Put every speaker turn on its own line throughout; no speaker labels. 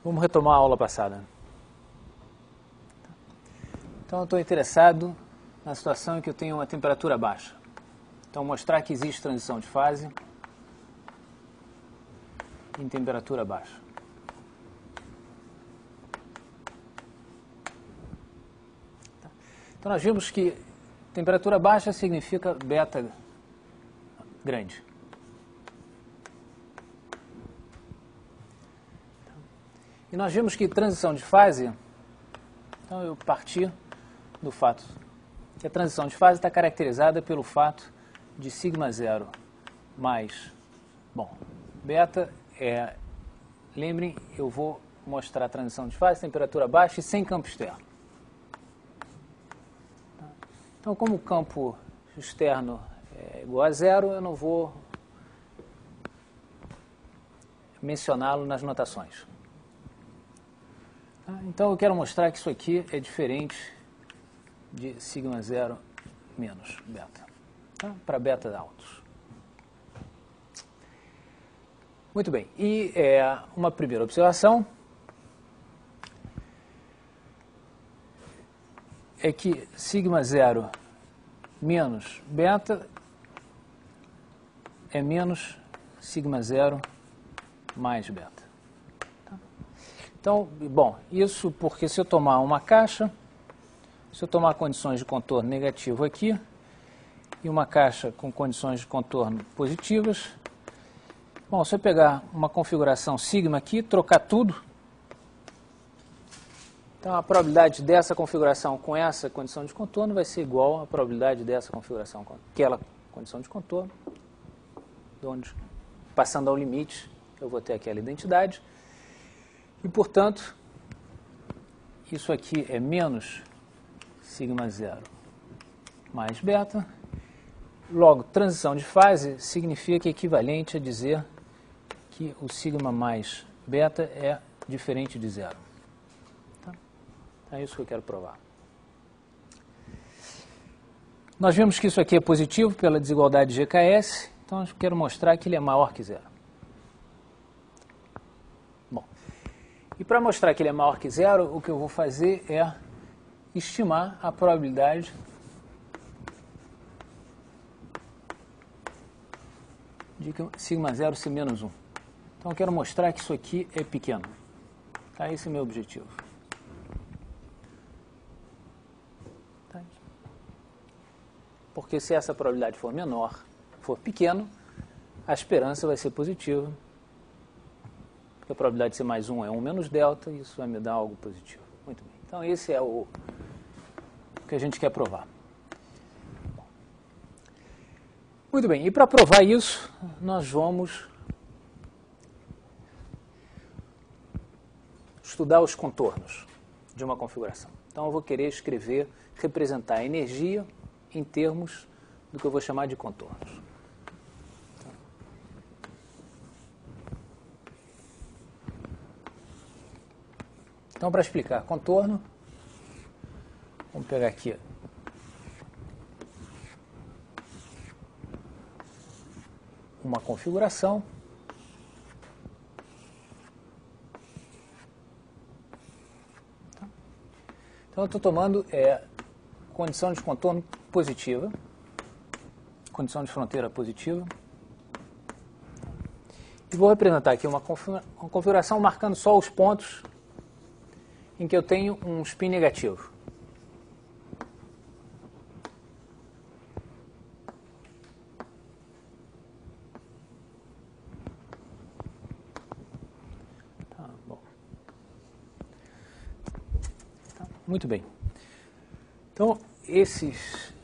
Vamos retomar a aula passada. Então, eu estou interessado na situação em que eu tenho uma temperatura baixa. Então, mostrar que existe transição de fase em temperatura baixa. Então, nós vimos que temperatura baixa significa beta grande. E nós vimos que transição de fase, então eu parti do fato que a transição de fase está caracterizada pelo fato de sigma zero mais, beta é, lembrem, eu vou mostrar a transição de fase, temperatura baixa e sem campo externo. Então, como o campo externo é igual a zero, eu não vou mencioná-lo nas notações. Então, eu quero mostrar que isso aqui é diferente de sigma zero menos beta, para beta altos. Muito bem, e uma primeira observação é que sigma zero menos beta é menos sigma zero mais beta. Então, isso porque se eu tomar uma caixa, se eu tomar condições de contorno negativo aqui e uma caixa com condições de contorno positivas, se eu pegar uma configuração sigma aqui, trocar tudo, então a probabilidade dessa configuração com essa condição de contorno vai ser igual à probabilidade dessa configuração com aquela condição de contorno, onde, passando ao limite, eu vou ter aquela identidade. E, portanto, isso aqui é menos sigma zero mais beta. Logo, transição de fase significa equivalente a dizer que o sigma mais beta é diferente de zero. É isso que eu quero provar. Nós vimos que isso aqui é positivo pela desigualdade de GKS, então eu quero mostrar que ele é maior que zero. E para mostrar que ele é maior que zero, o que eu vou fazer é estimar a probabilidade de que sigma zero ser menos 1. Então eu quero mostrar que isso aqui é pequeno. Esse é o meu objetivo. Porque se essa probabilidade for menor, for pequeno, a esperança vai ser positiva. Porque a probabilidade de ser mais 1 é 1 menos delta, e isso vai me dar algo positivo. Muito bem. Então, esse é o que a gente quer provar. Muito bem. E para provar isso, nós vamos estudar os contornos de uma configuração. Então, eu vou querer representar a energia em termos do que eu vou chamar de contornos. Então, para explicar contorno, vamos pegar aqui uma configuração. Então, eu estou tomando condição de contorno positiva, condição de fronteira positiva, e vou representar aqui uma configuração marcando só os pontos em que eu tenho um spin negativo. Muito bem. Então, esses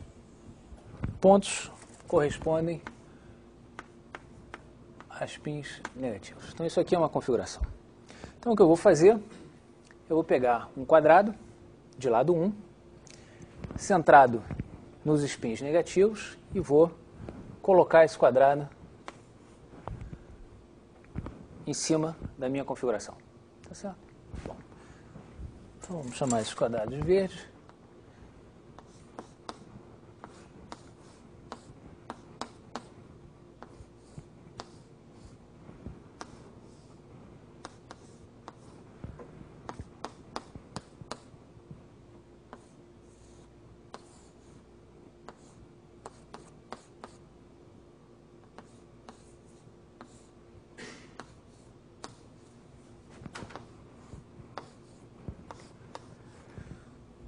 pontos correspondem a spins negativos. Então, isso aqui é uma configuração. Então, o que eu vou fazer, eu vou pegar um quadrado de lado 1, centrado nos spins negativos, e vou colocar esse quadrado em cima da minha configuração. Tá certo? Bom, então, vamos chamar esses quadrados de verdes.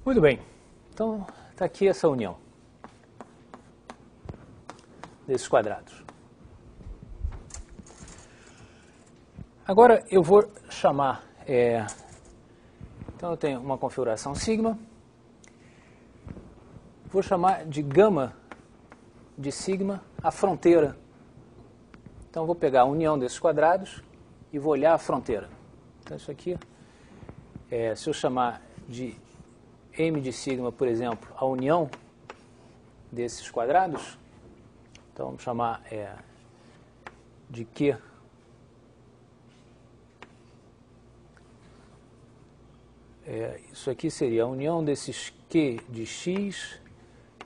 Muito bem, então está aqui essa união desses quadrados. Agora eu vou chamar, então eu tenho uma configuração sigma, vou chamar de gama de sigma a fronteira. Então eu vou pegar a união desses quadrados e vou olhar a fronteira. Então isso aqui, se eu chamar de m de sigma, por exemplo, a união desses quadrados, então vamos chamar de Q isso aqui seria a união desses Q de x,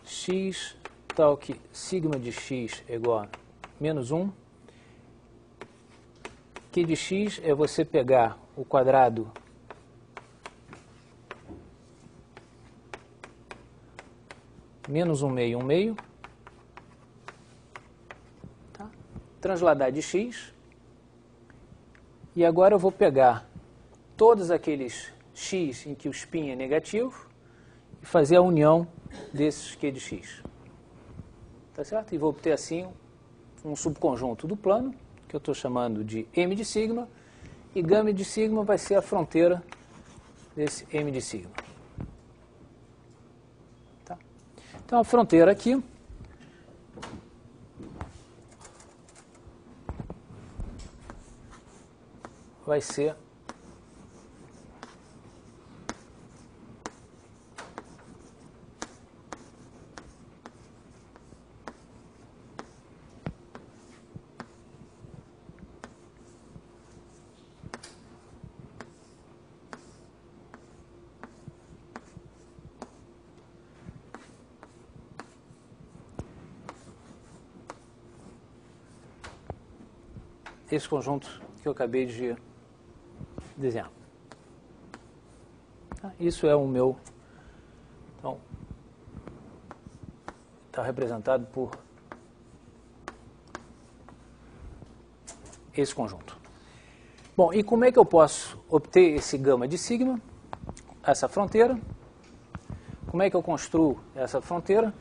x, tal que sigma de x é igual a menos 1. Q de x é você pegar o quadrado menos 1 meio, 1 meio, tá? Transladar de x, e agora eu vou pegar todos aqueles x em que o spin é negativo e fazer a união desses Q de x. Tá certo? E vou obter assim um subconjunto do plano, que eu estou chamando de m de sigma, e gama de sigma vai ser a fronteira desse m de sigma. Tá? Então a fronteira aqui vai ser esse conjunto que eu acabei de desenhar. Tá? Isso é o meu... Então, está representado por esse conjunto. Bom, e como é que eu posso obter esse gama de sigma, essa fronteira? Como é que eu construo essa fronteira?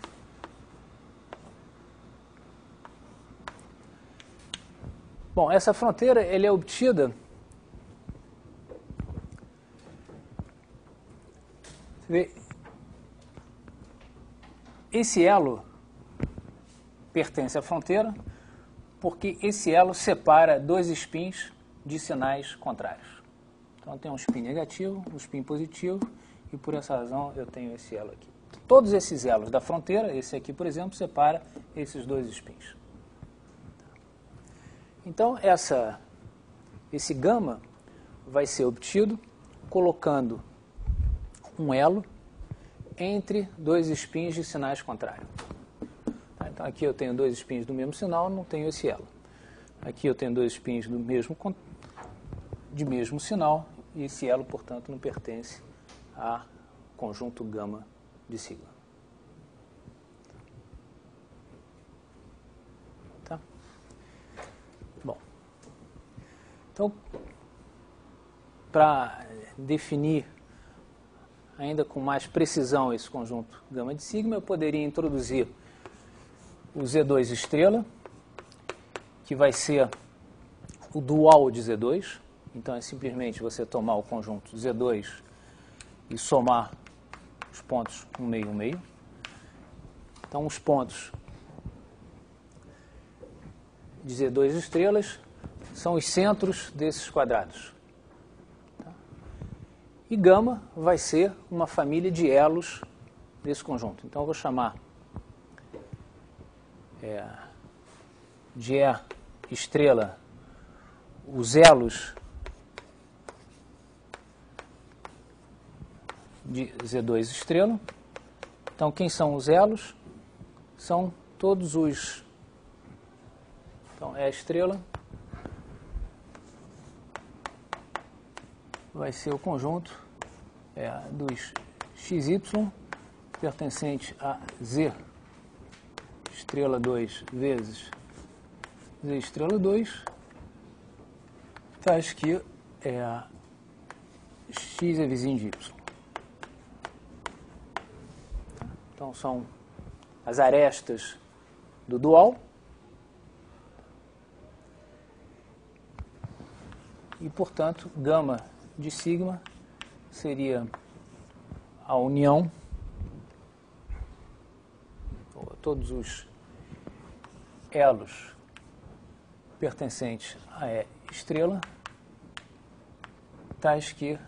Bom, essa fronteira ela é obtida esse elo pertence à fronteira porque esse elo separa dois spins de sinais contrários. Então tem um spin negativo, um spin positivo e por essa razão eu tenho esse elo aqui. Todos esses elos da fronteira, esse aqui por exemplo, separa esses dois spins. Então, esse gama vai ser obtido colocando um elo entre dois spins de sinais contrários. Então, aqui eu tenho dois spins do mesmo sinal, não tenho esse elo. Aqui eu tenho dois spins de mesmo sinal, e esse elo, portanto, não pertence ao conjunto gama de sigma. Então, para definir ainda com mais precisão esse conjunto gama de sigma, eu poderia introduzir o Z2 estrela, que vai ser o dual de Z2. Então, é simplesmente você tomar o conjunto Z2 e somar os pontos 1 meio, 1 meio. Então, os pontos de Z2 estrelas são os centros desses quadrados. Tá? E gama vai ser uma família de elos desse conjunto. Então eu vou chamar de E estrela os elos de Z2 estrela. Então quem são os elos? São todos os... Então E estrela vai ser o conjunto dos XY pertencente a Z estrela 2 vezes Z estrela 2, faz que X é vizinho de Y. Então, são as arestas do dual. E, portanto, gama de sigma seria a união, todos os elos pertencentes a E estrela, tais que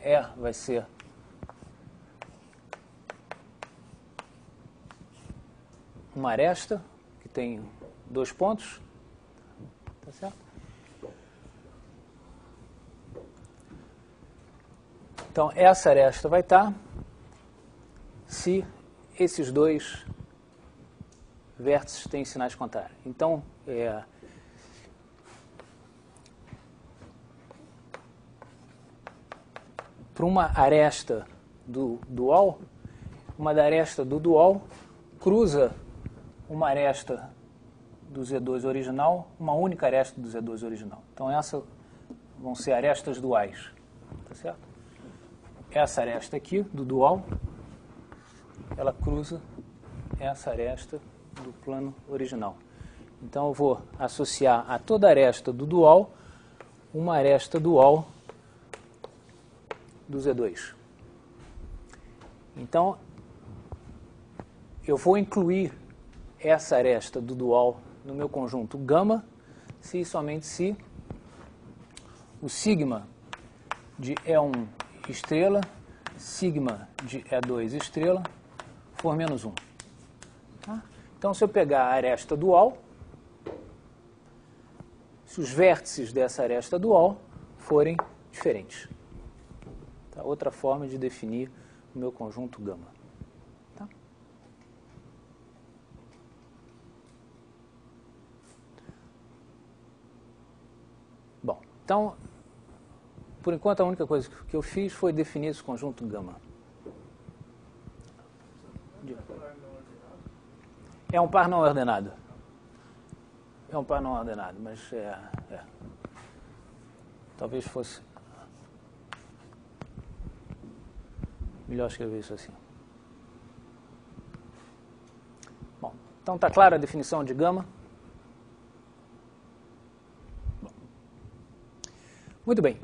E vai ser uma aresta que tem 2 pontos, tá certo? Então, essa aresta vai estar se esses 2 vértices têm sinais contrários. Então, para uma aresta do dual, uma aresta do dual cruza uma aresta do Z2 original, uma única aresta do Z2 original. Então, essas vão ser arestas duais, tá certo? Essa aresta aqui, do dual, ela cruza essa aresta do plano original. Então, eu vou associar a toda aresta do dual uma aresta dual do Z2. Então, eu vou incluir essa aresta do dual no meu conjunto gama, se e somente se o sigma de E1 estrela, sigma de E2 estrela, for menos 1. Tá? Então, se eu pegar a aresta dual, se os vértices dessa aresta dual forem diferentes. Tá? Outra forma de definir o meu conjunto gama. Tá? Bom, então, por enquanto, a única coisa que eu fiz foi definir esse conjunto gama. É um par não ordenado. É um par não ordenado, mas talvez fosse melhor escrever isso assim. Bom, então está clara a definição de gama? Bom. Muito bem.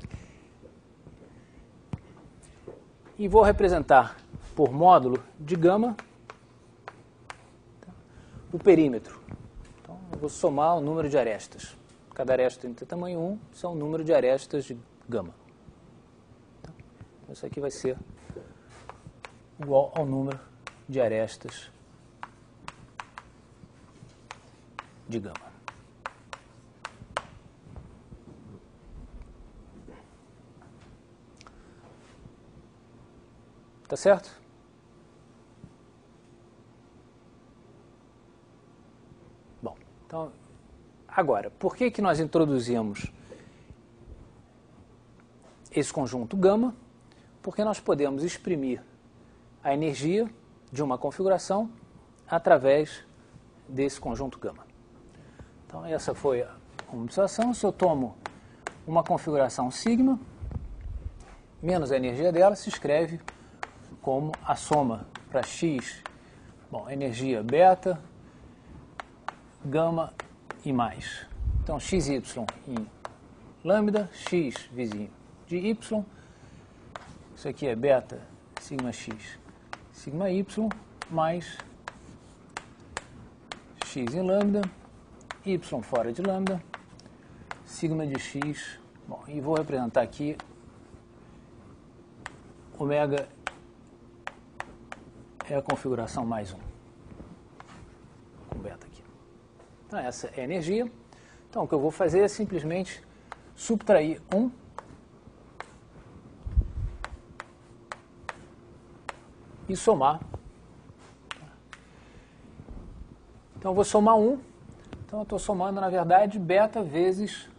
E vou representar por módulo de gama o perímetro. Então, eu vou somar o número de arestas. Cada aresta tem tamanho 1, são o número de arestas de gama. Então, isso aqui vai ser igual ao número de arestas de gama. Tá certo? Bom, então, agora, por que nós introduzimos esse conjunto gama? Porque nós podemos exprimir a energia de uma configuração através desse conjunto gama. Então, essa foi uma observação. Se eu tomo uma configuração sigma, menos a energia dela, se escreve como a soma para x, energia beta, gama e mais. Então, xy em lambda, x vizinho de y, isso aqui é beta, sigma x, sigma y, mais x em lambda, y fora de lambda, sigma de x, e vou representar aqui ômega é a configuração mais 1, com beta aqui. Então, essa é a energia. Então, o que eu vou fazer é simplesmente subtrair 1 e somar. Então, eu vou somar 1. Então, eu estou somando, na verdade, beta vezes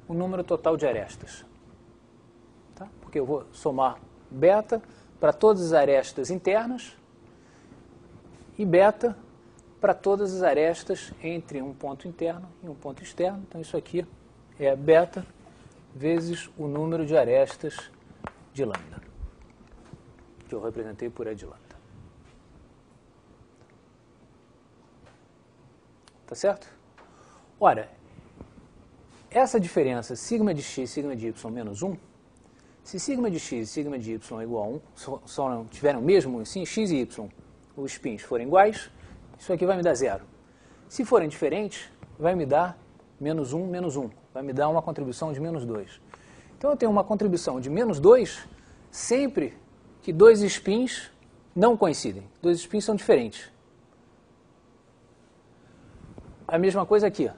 o número total de arestas. Tá? Porque eu vou somar beta para todas as arestas internas e beta para todas as arestas entre um ponto interno e um ponto externo. Então, isso aqui é beta vezes o número de arestas de lambda. que eu representei por E de lambda. Tá certo? Ora, essa diferença sigma de x, sigma de y menos 1, se sigma de x e sigma de y é igual a 1, tiverem o mesmo, sim, x e y, os spins forem iguais, isso aqui vai me dar 0. Se forem diferentes, vai me dar menos 1, menos 1. Vai me dar uma contribuição de menos 2. Então eu tenho uma contribuição de menos 2 sempre que dois spins não coincidem. Dois spins são diferentes. A mesma coisa aqui.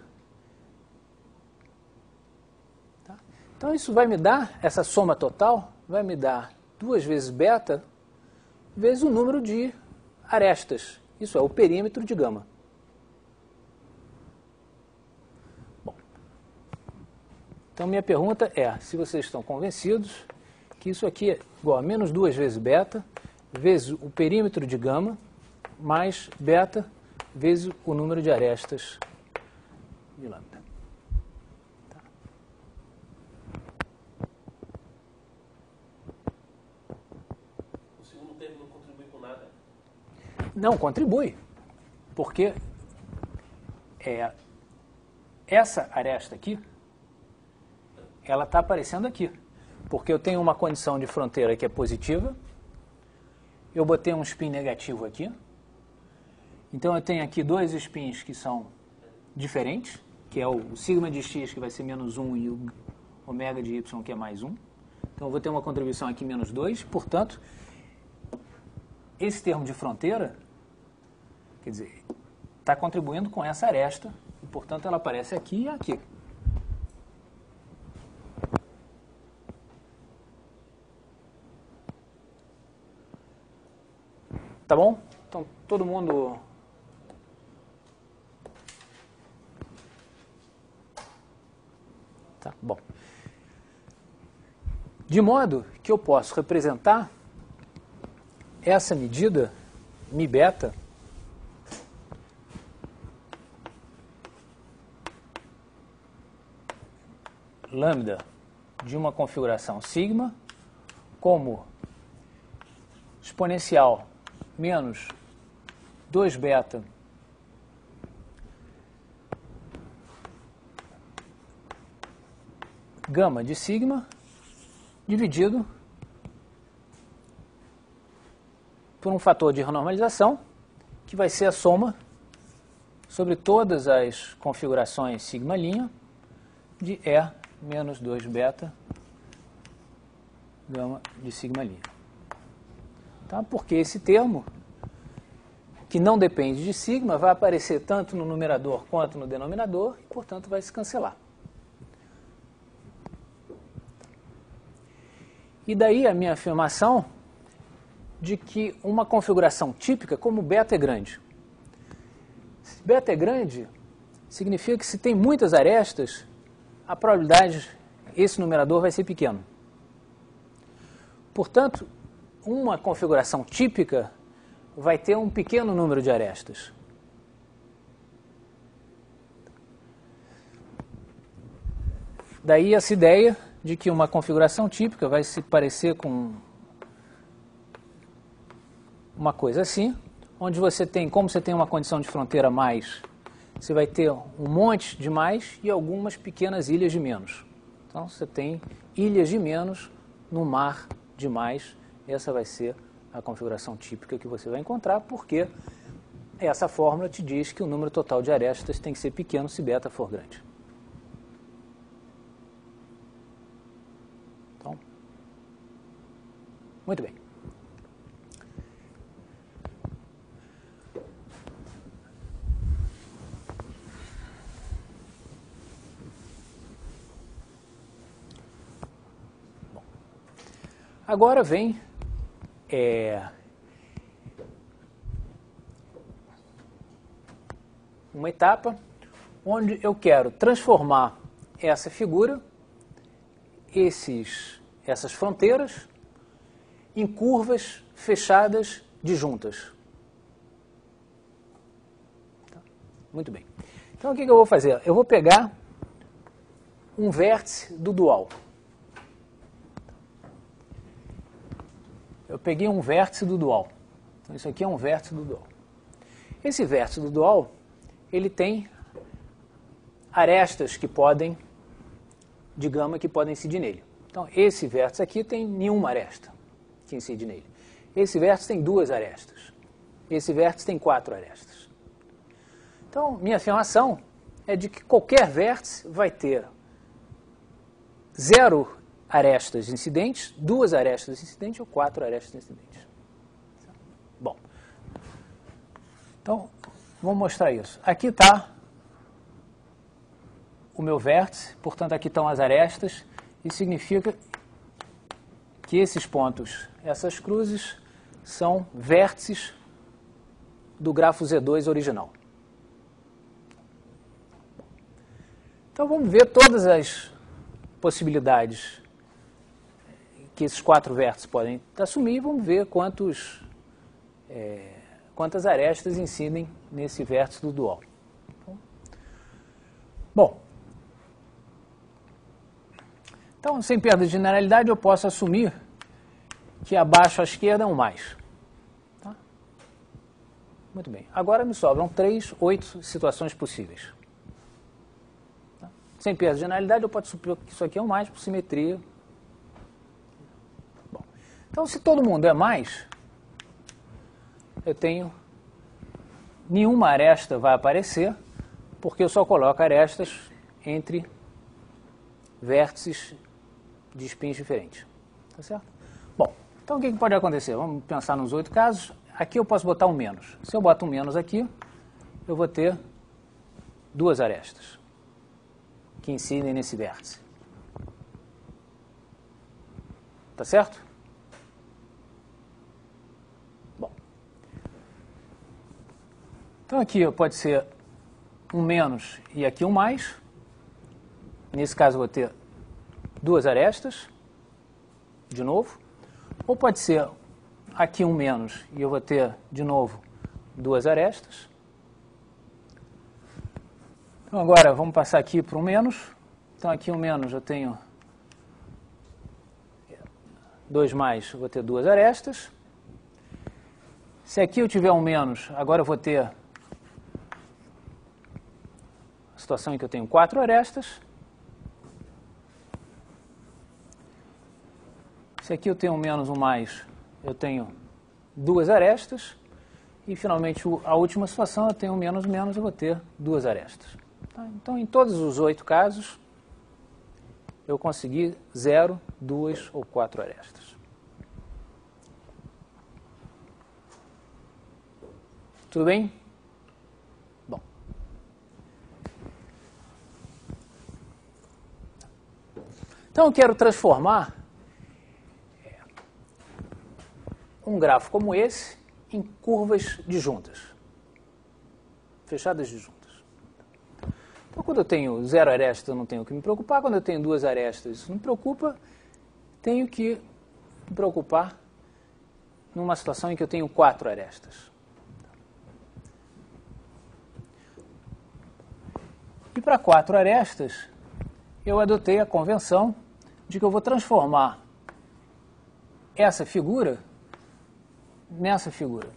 Tá? Então isso vai me dar, essa soma total, vai me dar 2 vezes beta vezes o número de arestas. Isso é o perímetro de gama. Bom, então minha pergunta é, se vocês estão convencidos que isso aqui é igual a menos 2 vezes beta vezes o perímetro de gama mais beta vezes o número de arestas de lambda. Tá.
O segundo termo não contribui com nada?
Não, contribui, porque essa aresta aqui, ela está aparecendo aqui, porque eu tenho uma condição de fronteira que é positiva, eu botei um spin negativo aqui, então eu tenho aqui dois spins que são diferentes, que é o sigma de x, que vai ser menos 1, e o ômega de y, que é mais 1. Então eu vou ter uma contribuição aqui menos 2, portanto, esse termo de fronteira, quer dizer, está contribuindo com essa aresta, e portanto ela aparece aqui e aqui. Tá bom? Então todo mundo... Tá bom. De modo que eu posso representar essa medida, mi beta, lambda de uma configuração sigma como exponencial menos 2 beta gama de sigma dividido por um fator de renormalização que vai ser a soma sobre todas as configurações sigma' de E menos 2 beta gama de sigma'. Tá? Porque esse termo, que não depende de sigma, vai aparecer tanto no numerador quanto no denominador e, portanto, vai se cancelar. E daí a minha afirmação de que uma configuração típica, como beta é grande. Se beta é grande, significa que se tem muitas arestas, a probabilidade, esse numerador vai ser pequeno. Portanto, uma configuração típica vai ter um pequeno número de arestas. Daí essa ideia de que uma configuração típica vai se parecer com uma coisa assim, onde você tem, como você tem uma condição de fronteira mais, você vai ter um monte de mais e algumas pequenas ilhas de menos. Então você tem ilhas de menos no mar de mais. Essa vai ser a configuração típica que você vai encontrar, porque essa fórmula te diz que o número total de arestas tem que ser pequeno se beta for grande. Então, muito bem. Bom, agora vem uma etapa onde eu quero transformar essa figura, essas fronteiras, em curvas fechadas disjuntas. Tá? Muito bem. Então o que eu vou fazer? Eu vou pegar um vértice do dual. Eu peguei um vértice do dual. Então, isso aqui é um vértice do dual. Esse vértice do dual, ele tem arestas que podem, de gama, que podem incidir nele. Então, esse vértice aqui tem nenhuma aresta que incide nele. Esse vértice tem 2 arestas. Esse vértice tem 4 arestas. Então, minha afirmação é de que qualquer vértice vai ter 0 arestas incidentes, 2 arestas incidentes ou 4 arestas incidentes. Bom, então, vamos mostrar isso. Aqui está o meu vértice, portanto, aqui estão as arestas, e significa que esses pontos, essas cruzes, são vértices do grafo Z2 original. Então, vamos ver todas as possibilidades que esses 4 vértices podem assumir, vamos ver quantas arestas incidem nesse vértice do dual. Bom, então, sem perda de generalidade, eu posso assumir que abaixo à esquerda é um mais. Tá? Muito bem. Agora me sobram 8 situações possíveis. Tá? Sem perda de generalidade, eu posso supor que isso aqui é um mais por simetria. Bom, então, se todo mundo é mais, eu tenho nenhuma aresta vai aparecer, porque eu só coloco arestas entre vértices de spins diferentes. Tá certo? Bom, então o que pode acontecer? Vamos pensar nos 8 casos. Aqui eu posso botar um menos. Se eu boto um menos aqui, eu vou ter 2 arestas que incidem nesse vértice. Tá certo? Bom. Então aqui pode ser um menos e aqui um mais. Nesse caso eu vou ter 2 arestas, de novo. Ou pode ser aqui um menos e eu vou ter, de novo, 2 arestas. Então agora vamos passar aqui para um menos. Então aqui um menos eu tenho 2 mais, eu vou ter 2 arestas. Se aqui eu tiver um menos, agora eu vou ter a situação em que eu tenho 4 arestas. Se aqui eu tenho um menos, um mais, eu tenho 2 arestas. E, finalmente, a última situação, eu tenho um menos, menos, eu vou ter 2 arestas. Tá? Então, em todos os 8 casos, eu consegui 0, 2 ou 4 arestas. Tudo bem? Bom. Então, eu quero transformar um grafo como esse em curvas disjuntas, fechadas disjuntas. Então, quando eu tenho 0 arestas, eu não tenho que me preocupar. Quando eu tenho 2 arestas, isso não me preocupa. Tenho que me preocupar numa situação em que eu tenho 4 arestas. E para 4 arestas, eu adotei a convenção de que eu vou transformar essa figura nessa figura.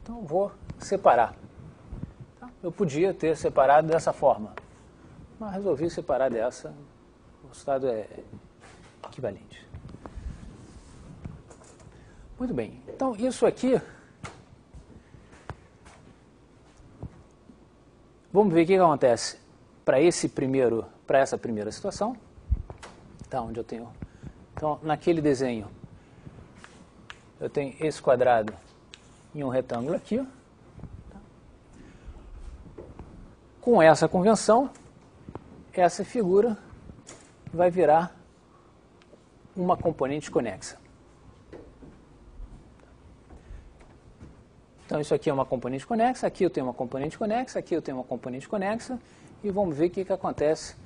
Então, eu vou separar. Eu podia ter separado dessa forma, mas resolvi separar dessa. O resultado é equivalente. Muito bem. Então, isso aqui... Vamos ver o que acontece para essa primeira situação. Tá, onde eu tenho... Então, naquele desenho, eu tenho esse quadrado em um retângulo aqui. Com essa convenção, essa figura vai virar uma componente conexa. Então, isso aqui é uma componente conexa, aqui eu tenho uma componente conexa, aqui eu tenho uma componente conexa, e vamos ver o que acontece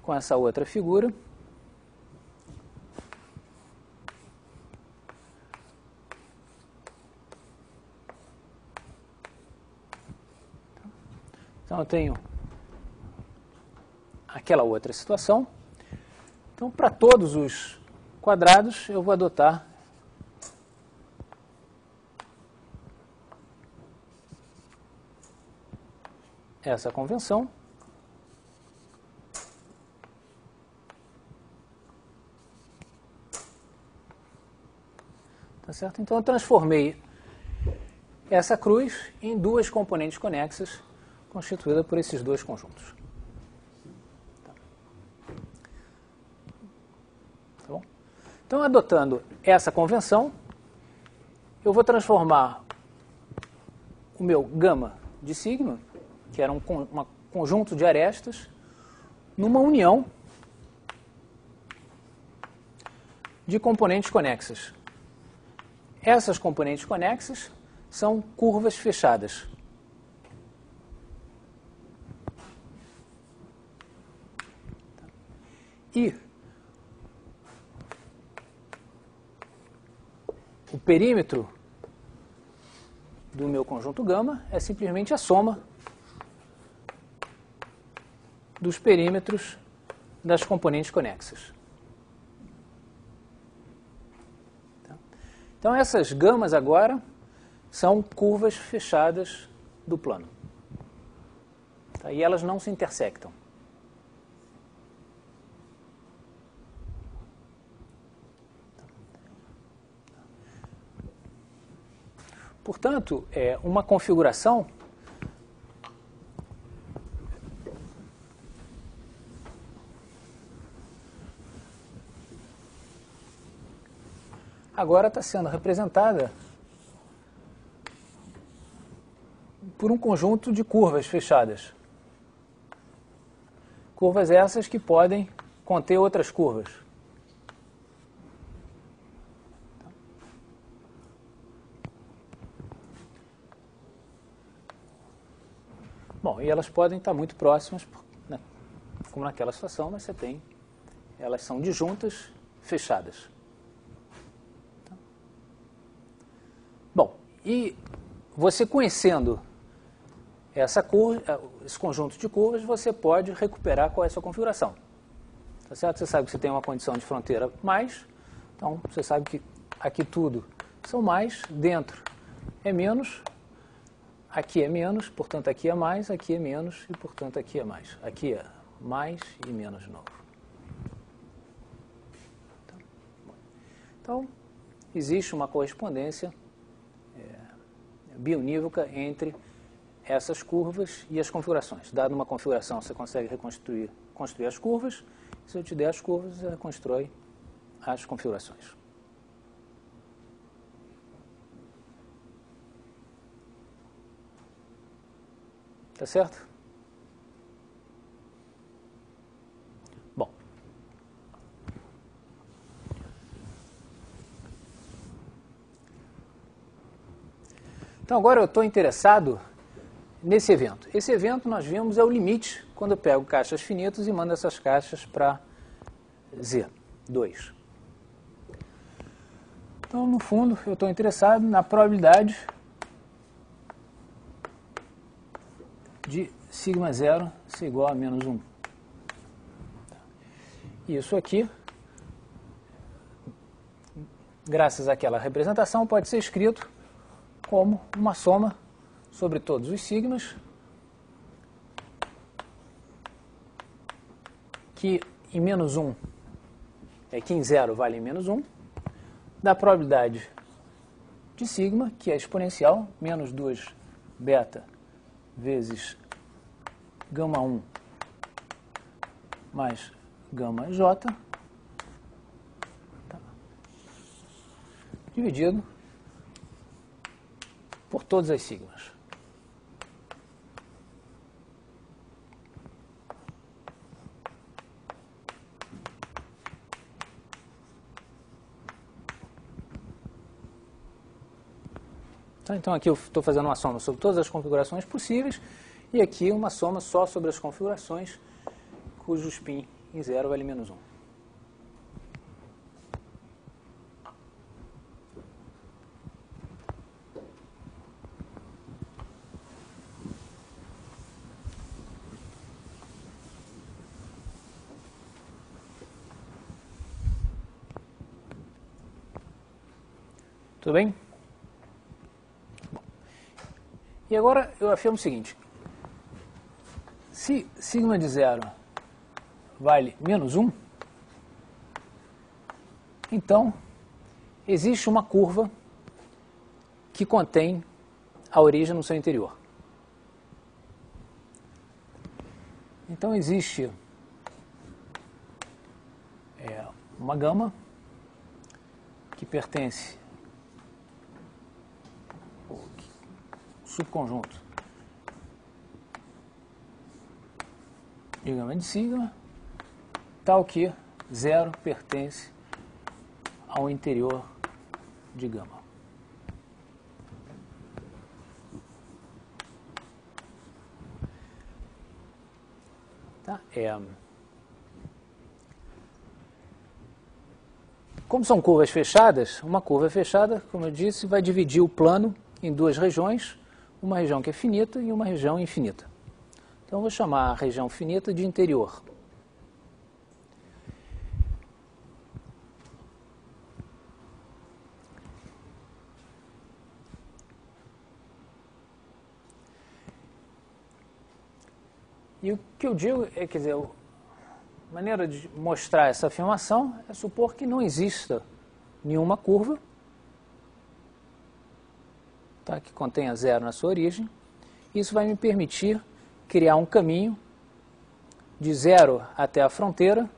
com essa outra figura. Então, eu tenho aquela outra situação. Então, para todos os quadrados, eu vou adotar essa convenção. Tá certo? Então eu transformei essa cruz em duas componentes conexas constituídas por esses dois conjuntos. Tá bom? Então, adotando essa convenção, eu vou transformar o meu gama de sigma, que era um conjunto de arestas, numa união de componentes conexas. Essas componentes conexas são curvas fechadas. E o perímetro do meu conjunto gama é simplesmente a soma dos perímetros das componentes conexas. Então, essas gamas agora são curvas fechadas do plano. Tá? E elas não se intersectam. Portanto, uma configuração agora está sendo representada por um conjunto de curvas fechadas. Curvas essas que podem conter outras curvas. Bom, e elas podem estar muito próximas, né, como naquela situação, mas elas são disjuntas fechadas. Bom, e você conhecendo esse conjunto de curvas, você pode recuperar qual é a sua configuração. Tá certo? Você sabe que você tem uma condição de fronteira mais, então você sabe que aqui tudo são mais, dentro é menos, aqui é menos, portanto aqui é mais, aqui é menos e portanto aqui é mais. Aqui é mais e menos de novo. Então, existe uma correspondência biunívoca entre essas curvas e as configurações. Dada uma configuração, você consegue construir as curvas. Se eu te der as curvas, você reconstrói as configurações. Tá certo? Bom. Então agora eu estou interessado nesse evento. Esse evento, nós vimos, é o limite quando eu pego caixas finitas e mando essas caixas para Z2. Então, no fundo, eu estou interessado na probabilidade de sigma 0 ser igual a menos 1. Isso aqui, graças àquela representação, pode ser escrito como uma soma sobre todos os sigmas, que em menos 1, que em 0 vale em menos 1, da probabilidade de sigma, que é exponencial, menos 2 beta vezes gama 1 mais gama j, dividido por todas as sigmas. Então aqui eu estou fazendo uma soma sobre todas as configurações possíveis e aqui uma soma só sobre as configurações cujo spin em 0 vale menos 1. Tudo bem? E agora eu afirmo o seguinte: Se sigma de zero vale menos 1, então existe uma curva que contém a origem no seu interior. Então existe uma gama que pertence ao subconjunto de gama de sigma, tal que zero pertence ao interior de gama. Tá? Como são curvas fechadas, uma curva fechada, como eu disse, vai dividir o plano em duas regiões, uma região que é finita e uma região infinita. Então eu vou chamar a região finita de interior. E o que eu digo é, quer dizer, a maneira de mostrar essa afirmação é supor que não exista nenhuma curva, tá, que contenha zero na sua origem. Isso vai me permitir criar um caminho de zero até a fronteira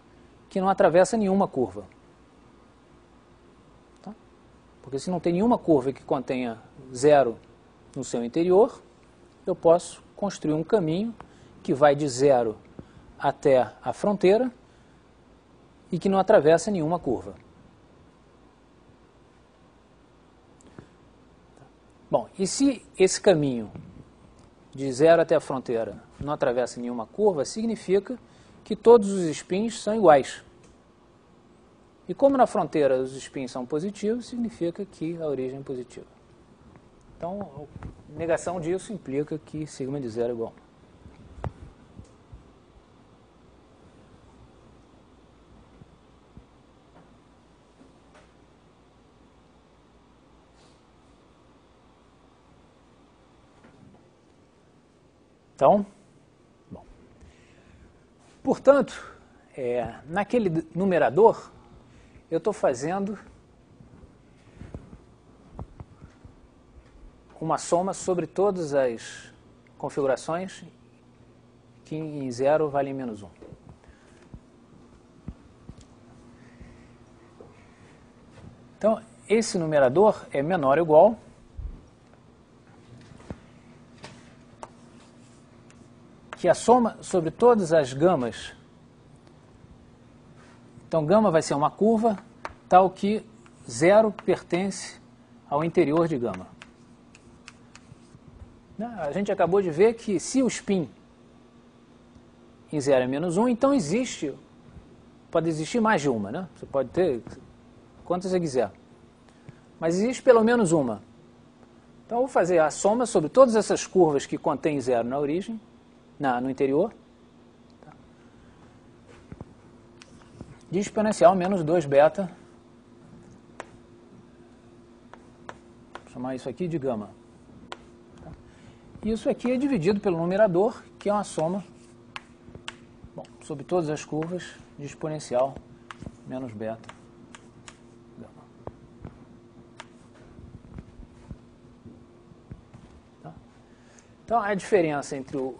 que não atravessa nenhuma curva. Tá? Porque se não tem nenhuma curva que contenha zero no seu interior, eu posso construir um caminho que vai de zero até a fronteira e que não atravessa nenhuma curva. Bom, e se esse caminho de zero até a fronteira não atravessa nenhuma curva, significa que todos os spins são iguais. E como na fronteira os spins são positivos, significa que a origem é positiva. Então, a negação disso implica que sigma de zero é igual a 1. Então, bom. Portanto, naquele numerador, eu estou fazendo uma soma sobre todas as configurações que em zero valem menos 1. Então, esse numerador é menor ou igual que a soma sobre todas as gamas. Então, gama vai ser uma curva tal que zero pertence ao interior de gama. A gente acabou de ver que se o spin em zero é menos 1, então pode existir mais de uma, né? Você pode ter quantas você quiser. Mas existe pelo menos uma. Então, eu vou fazer a soma sobre todas essas curvas que contêm zero na origem, no interior, tá, de exponencial menos 2 beta, vou chamar isso aqui de gama. Tá? Isso aqui é dividido pelo numerador, que é uma soma, sobre todas as curvas de exponencial menos beta, gama. Tá? Então, a diferença entre o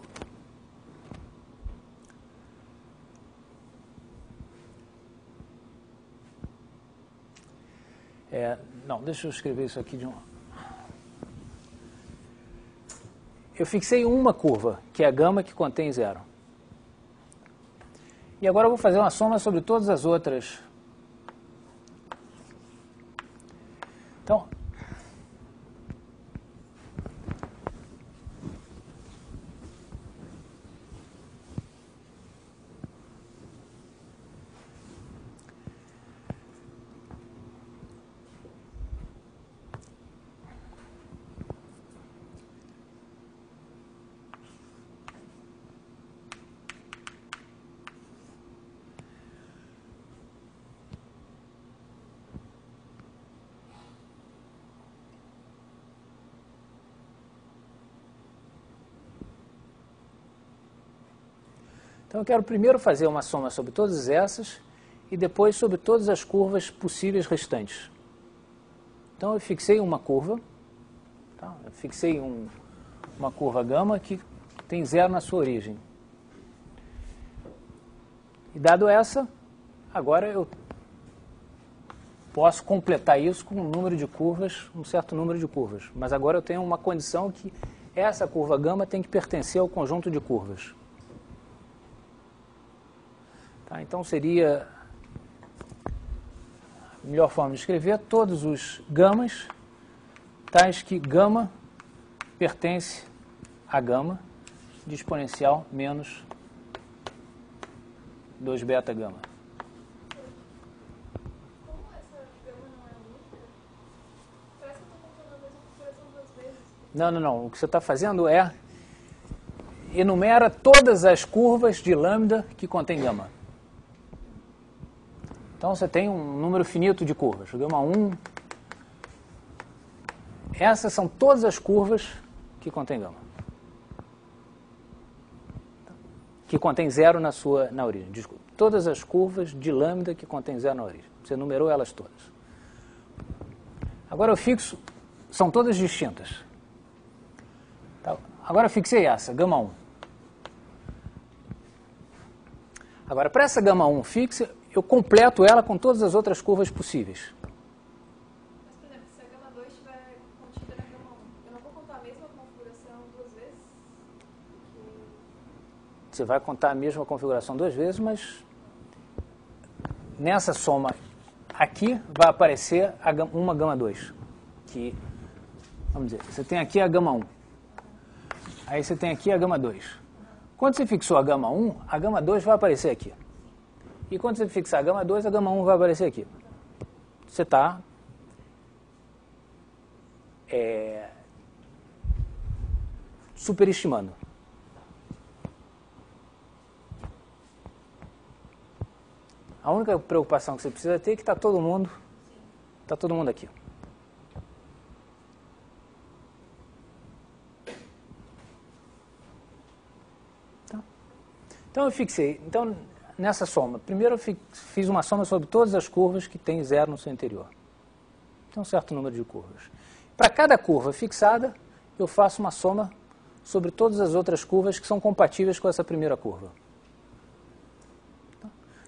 não, deixa eu escrever isso aqui de uma. Eu fixei uma curva, que é a gama que contém zero. E agora eu vou fazer uma soma sobre todas as outras. Então, Então eu quero primeiro fazer uma soma sobre todas essas e depois sobre todas as curvas possíveis restantes. Então eu fixei uma curva, tá? Eu fixei uma curva gama que tem zero na sua origem. E dado essa, agora eu posso completar isso com um número de curvas, um certo número de curvas. Mas agora eu tenho uma condição que essa curva gama tem que pertencer ao conjunto de curvas. Tá? Então seria a melhor forma de escrever todos os gamas, tais que gama pertence a gama de exponencial menos 2 beta gama.
Como essa gama não é única, parece que eu estou contando a mesma configuração duas vezes.
Não. O que você está fazendo é enumera todas as curvas de lambda que contém gama. Então você tem um número finito de curvas, gama 1. Essas são todas as curvas que contém gama. Que contém zero na origem. Desculpa. Todas as curvas de lambda que contém zero na origem. Você numerou elas todas. Agora eu fixo, são todas distintas. Tá? Agora eu fixei essa, gama 1. Agora, para essa gama 1 fixa, eu completo ela com todas as outras curvas possíveis.
Mas, por exemplo, se a gama 2 estiver contida na gama 1, eu não vou contar a mesma configuração duas vezes?
Você vai contar a mesma configuração duas vezes, mas nessa soma aqui vai aparecer uma gama 2. Que, vamos dizer, você tem aqui a gama 1. Aí você tem aqui a gama 2. Quando você fixou a gama 1, a gama 2 vai aparecer aqui. E quando você fixar a gama 2, a gama 1 vai aparecer aqui. Você está superestimando. A única preocupação que você precisa ter é que está todo mundo aqui. Então eu fixei. Então, nessa soma, primeiro eu fiz uma soma sobre todas as curvas que tem zero no seu interior. Tem um certo número de curvas. Para cada curva fixada, eu faço uma soma sobre todas as outras curvas que são compatíveis com essa primeira curva.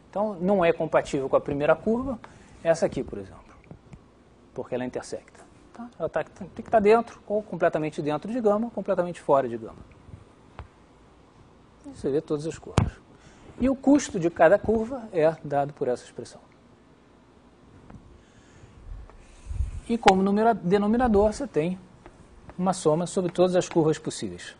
Então, não é compatível com a primeira curva, essa aqui, por exemplo, porque ela intersecta. Tá? Ela tem que estar dentro, ou completamente dentro de gama, ou completamente fora de gama. E você vê todas as curvas. E o custo de cada curva é dado por essa expressão. E como denominador, você tem uma soma sobre todas as curvas possíveis.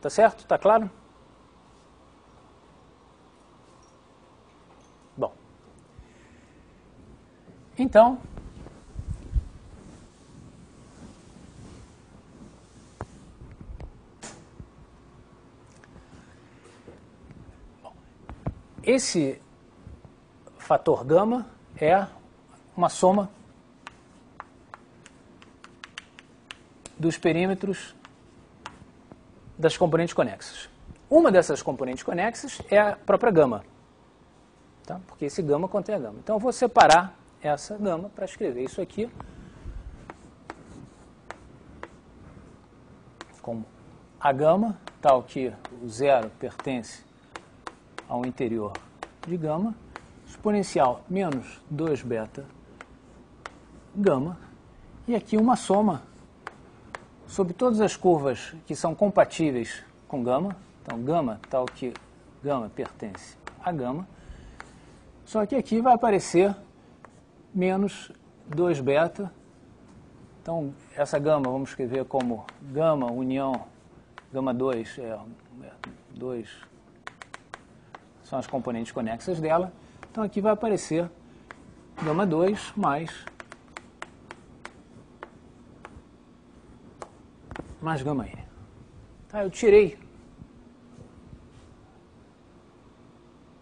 Tá certo? Tá claro? Bom. Então, esse fator gama é uma soma dos perímetros das componentes conexas. Uma dessas componentes conexas é a própria gama, tá? Porque esse gama contém a gama. Então eu vou separar essa gama para escrever isso aqui como a gama, tal que o zero pertence ao interior de gama, exponencial menos 2 beta gama, e aqui uma soma sobre todas as curvas que são compatíveis com gama. Então, gama, tal que gama pertence a gama. Só que aqui vai aparecer menos 2 beta. Então, essa gama vamos escrever como gama união gama 2, 2 são as componentes conexas dela. Então, aqui vai aparecer gama 2 mais mais gama n. Tá, eu tirei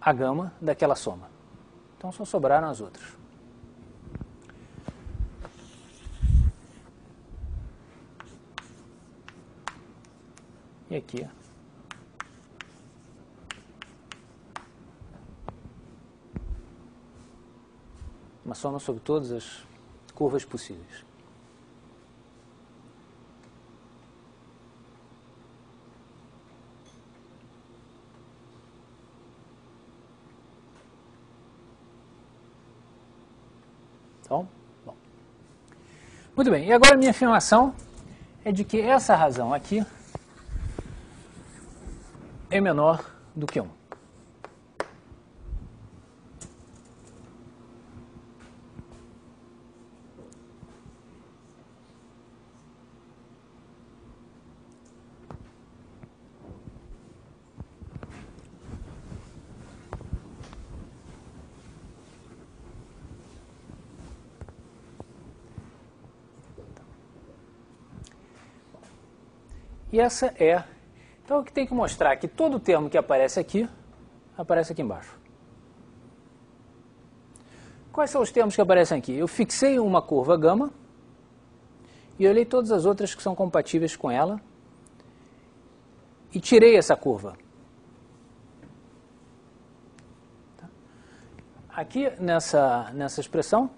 a gama daquela soma. Então só sobraram as outras. E aqui, uma soma sobre todas as curvas possíveis. Então, bom. Muito bem, e agora a minha afirmação é de que essa razão aqui é menor do que 1. E essa é... Então, o que tem que mostrar é que todo termo que aparece aqui embaixo. Quais são os termos que aparecem aqui? Eu fixei uma curva gama e olhei todas as outras que são compatíveis com ela e tirei essa curva. Aqui, nessa expressão,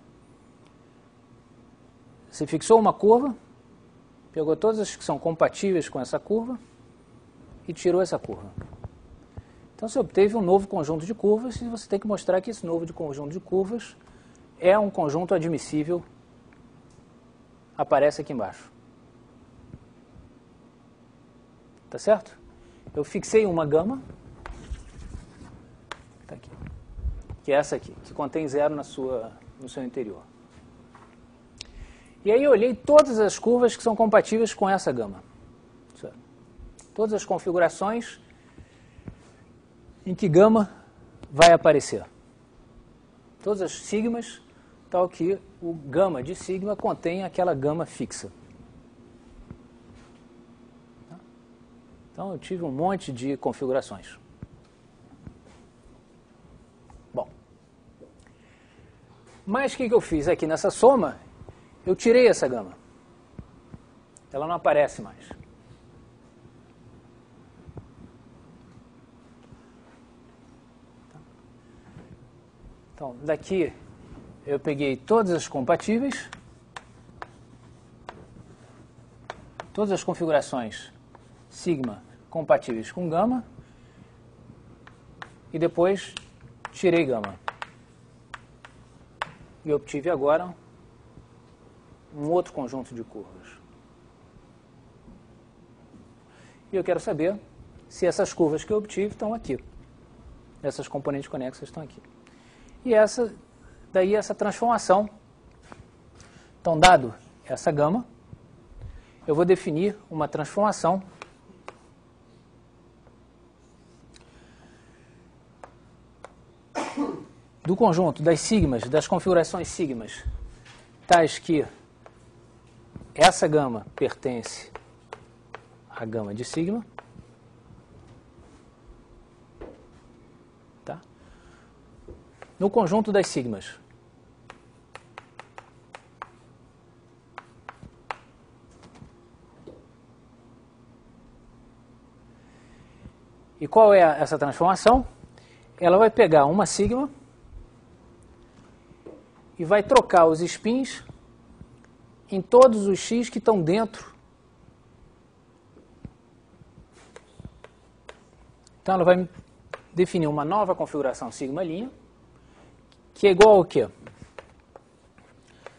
você fixou uma curva, pegou todas as que são compatíveis com essa curva e tirou essa curva. Então você obteve um novo conjunto de curvas e você tem que mostrar que esse novo conjunto de curvas é um conjunto admissível, aparece aqui embaixo. Tá certo? Eu fixei uma gama, tá aqui, que é essa aqui, que contém 0 no seu interior. E aí eu olhei todas as curvas que são compatíveis com essa gama. Todas as configurações em que gama vai aparecer. Todas as sigmas, tal que o gama de sigma contém aquela gama fixa. Então eu tive um monte de configurações. Bom. Mas o que eu fiz aqui nessa soma? Eu tirei essa gama. Ela não aparece mais. Então, daqui eu peguei todas as compatíveis, todas as configurações sigma compatíveis com gama, e depois tirei gama. E obtive agora um outro conjunto de curvas. E eu quero saber se essas curvas que eu obtive estão aqui. Essas componentes conexas estão aqui. E daí essa transformação. Então, dado essa gama, eu vou definir uma transformação do conjunto das sigmas, das configurações sigmas, tais que essa gama pertence à gama de sigma, tá? No conjunto das sigmas. E qual é essa transformação? Ela vai pegar uma sigma e vai trocar os spins em todos os x que estão dentro. Então ela vai definir uma nova configuração sigma', que é igual ao quê?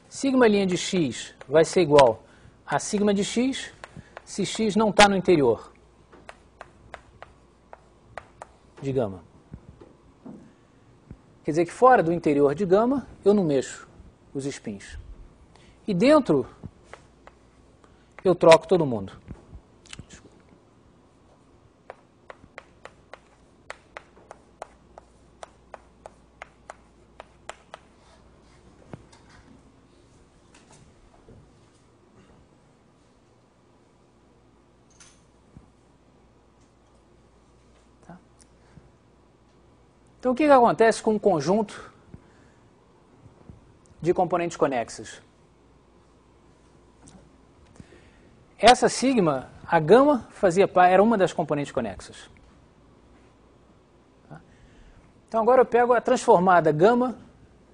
Sigma' de x vai ser igual a sigma de x se x não está no interior de gama. Quer dizer que fora do interior de gama, eu não mexo os spins. E dentro, eu troco todo mundo. Então, o que acontece com um conjunto de componentes conexas? Essa sigma, a gama, era uma das componentes conexas. Então, agora eu pego a transformada gama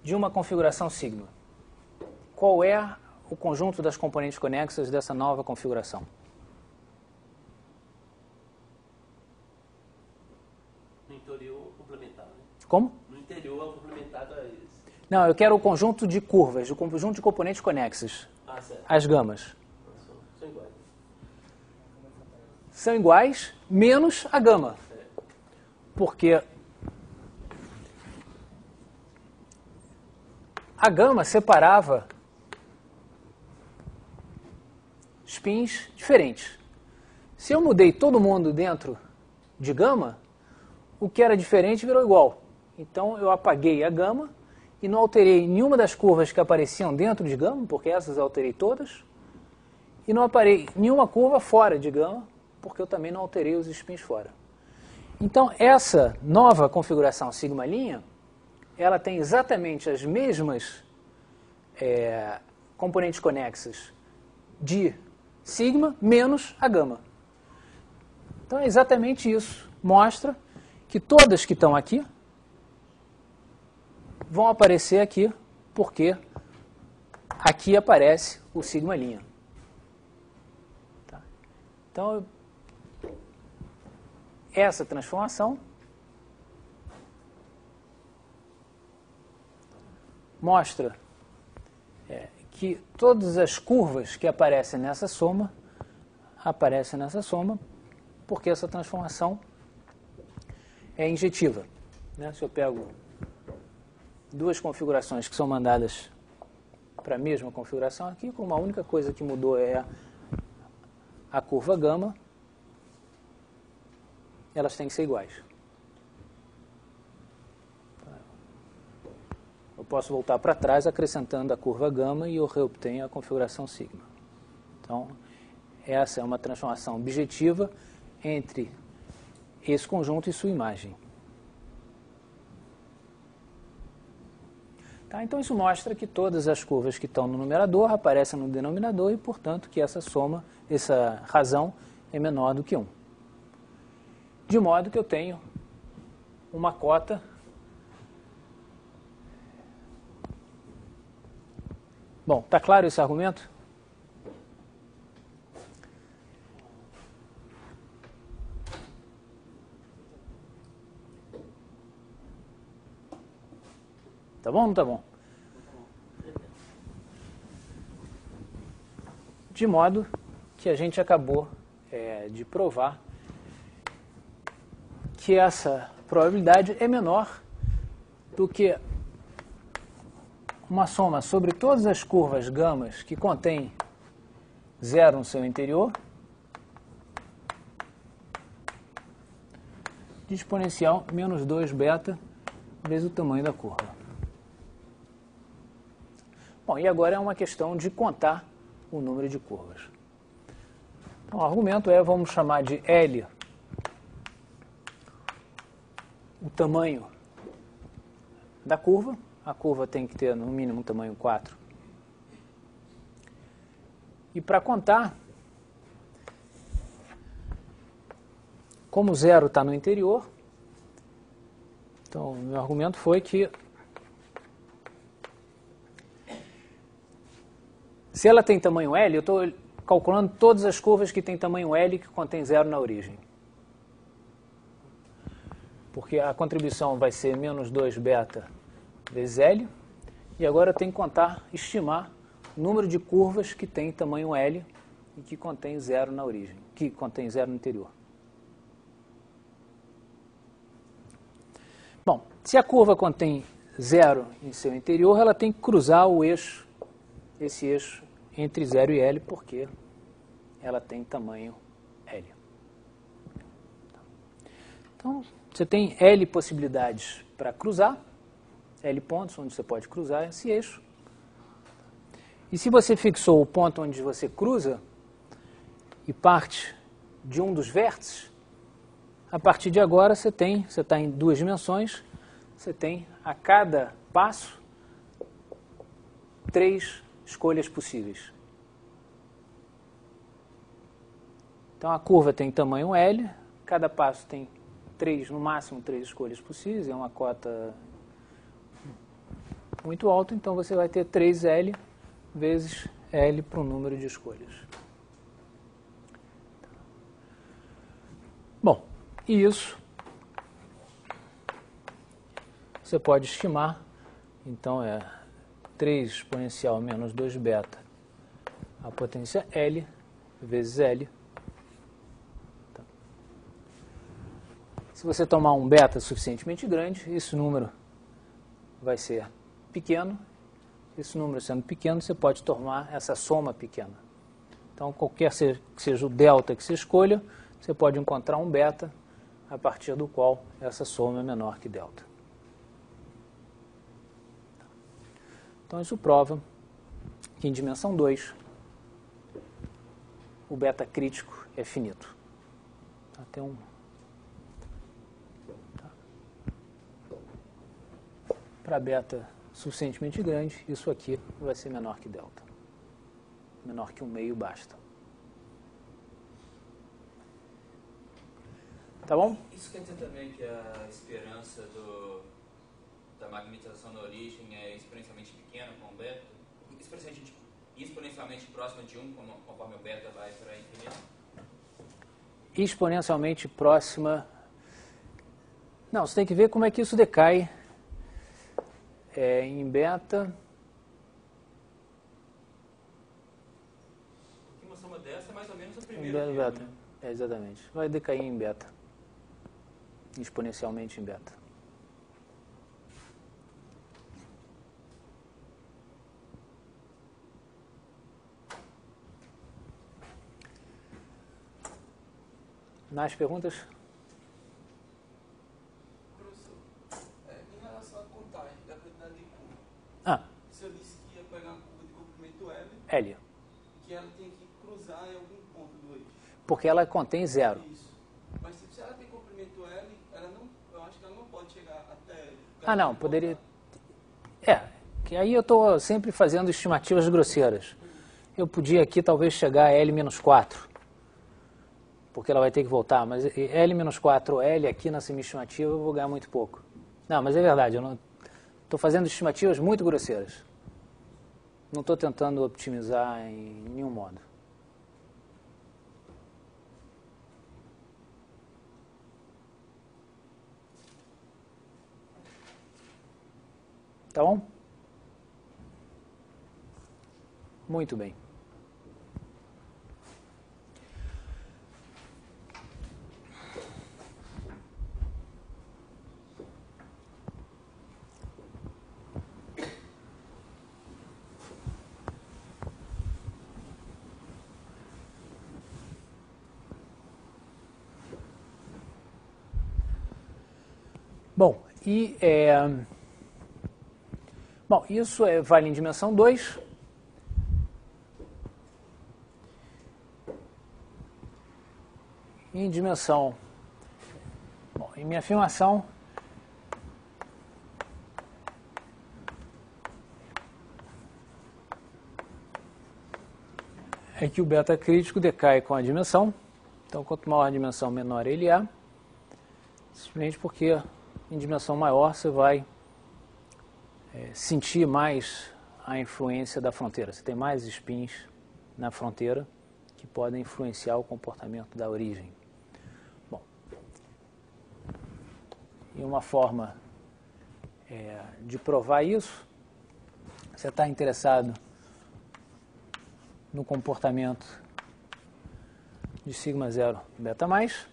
de uma configuração sigma. Qual é o conjunto das componentes conexas dessa nova configuração?
No interior complementado. Né?
Como?
No interior complementado a esse.
Não, eu quero o conjunto de curvas, o conjunto de componentes conexas.
Ah, certo.
As gamas.
São iguais.
São iguais, menos a gama. Porque a gama separava spins diferentes. Se eu mudei todo mundo dentro de gama, o que era diferente virou igual. Então eu apaguei a gama e não alterei nenhuma das curvas que apareciam dentro de gama, porque essas eu alterei todas, e não aparei nenhuma curva fora de gama, porque eu também não alterei os spins fora. Então essa nova configuração sigma', ela tem exatamente as mesmas componentes conexas de sigma menos a gama. Então é exatamente isso. Mostra que todas que estão aqui vão aparecer aqui, porque aqui aparece o sigma'. Tá? Então, essa transformação mostra que todas as curvas que aparecem nessa soma, porque essa transformação é injetiva. Né? Se eu pego duas configurações que são mandadas para a mesma configuração aqui, com uma única coisa que mudou é a curva gama, elas têm que ser iguais. Eu posso voltar para trás acrescentando a curva gama e eu reobtenho a configuração sigma. Então, essa é uma transformação objetiva entre esse conjunto e sua imagem. Tá, então isso mostra que todas as curvas que estão no numerador aparecem no denominador e, portanto, que essa soma, essa razão é menor do que 1. De modo que eu tenho uma cota Bom, está claro esse argumento? Tá bom ou não tá bom? De modo que a gente acabou de provar que essa probabilidade é menor do que uma soma sobre todas as curvas gamas que contém zero no seu interior de exponencial menos 2 beta vezes o tamanho da curva. Bom, e agora é uma questão de contar o número de curvas. Então, o argumento vamos chamar de L o tamanho da curva. A curva tem que ter, no mínimo, um tamanho 4. E para contar, como zero está no interior, então, o meu argumento foi que se ela tem tamanho L, eu estou calculando todas as curvas que têm tamanho L que contém zero na origem. Porque a contribuição vai ser menos 2 beta vezes L, e agora eu tenho que estimar o número de curvas que tem tamanho L e que contém zero na origem, que contém zero no interior. Bom, se a curva contém zero em seu interior, ela tem que cruzar o eixo, esse eixo entre 0 e L, porque ela tem tamanho L. Então, você tem L possibilidades para cruzar, L pontos onde você pode cruzar esse eixo. E se você fixou o ponto onde você cruza e parte de um dos vértices, a partir de agora você está em 2 dimensões, você tem a cada passo 3 escolhas possíveis. Então a curva tem tamanho L, cada passo tem 3, no máximo 3 escolhas possíveis, é uma cota muito alta, então você vai ter 3L vezes L para o número de escolhas. Bom, e isso você pode estimar, então é 3 exponencial menos 2 beta, a potência L vezes L. Se você tomar um beta suficientemente grande, esse número vai ser pequeno. Esse número sendo pequeno, você pode tomar essa soma pequena. Então, qualquer que seja o delta que você escolha, você pode encontrar um beta a partir do qual essa soma é menor que delta. Então, isso prova que em dimensão 2, o beta crítico é finito. Tem um... Para beta suficientemente grande, isso aqui vai ser menor que delta. Menor que 1/2 basta. Tá bom?
Isso quer dizer também que a esperança da magnetização da origem é exponencialmente pequena com o beta? Exponencialmente próxima de 1, conforme o beta vai para infinito?
Exponencialmente próxima... Não, você tem que ver como é que isso decai. Em beta...
Uma soma dessa é mais ou menos a primeira.
Beta. Exatamente. Vai decair em beta. Exponencialmente em beta. Mais perguntas?
Professor, em relação à contagem da quantidade de curva, o senhor disse que ia pegar uma curva de comprimento L,
L.
que ela tem que cruzar em algum ponto do eixo.
Porque ela contém 0.
Isso. Mas se ela tem comprimento L, ela não, eu acho que ela não pode chegar até L.
Não, poderia... que aí eu estou sempre fazendo estimativas grosseiras. Eu podia aqui talvez chegar a L-4, porque ela vai ter que voltar, mas L-4 ou L aqui nessa minha estimativa eu vou ganhar muito pouco. Não, mas é verdade, eu não estou fazendo estimativas muito grosseiras. Não estou tentando optimizar em nenhum modo. Tá bom? Muito bem. Bom, isso vale em dimensão 2. Em dimensão... Bom, em minha afirmação... é que o beta crítico decai com a dimensão. Então, quanto maior a dimensão, menor ele é. Simplesmente porque em dimensão maior você vai sentir mais a influência da fronteira. Você tem mais spins na fronteira que podem influenciar o comportamento da origem. Bom, e uma forma de provar isso, você está interessado no comportamento de sigma 0 beta mais.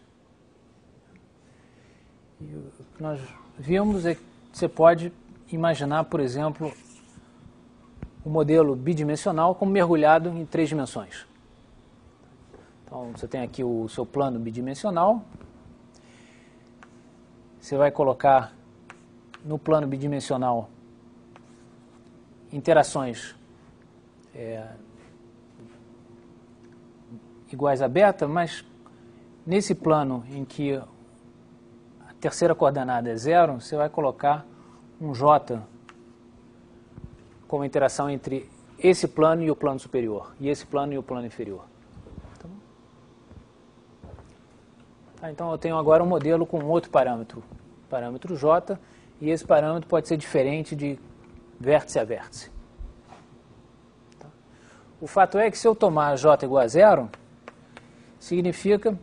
E o que nós vimos é que você pode imaginar, por exemplo, o modelo bidimensional como mergulhado em 3 dimensões. Então, você tem aqui o seu plano bidimensional. Você vai colocar no plano bidimensional interações iguais a beta, mas nesse plano em que a terceira coordenada é 0, você vai colocar um J como interação entre esse plano e o plano superior, e esse plano e o plano inferior. Tá, então eu tenho agora um modelo com outro parâmetro, parâmetro J, e esse parâmetro pode ser diferente de vértice a vértice. Tá? O fato é que se eu tomar J igual a zero, significa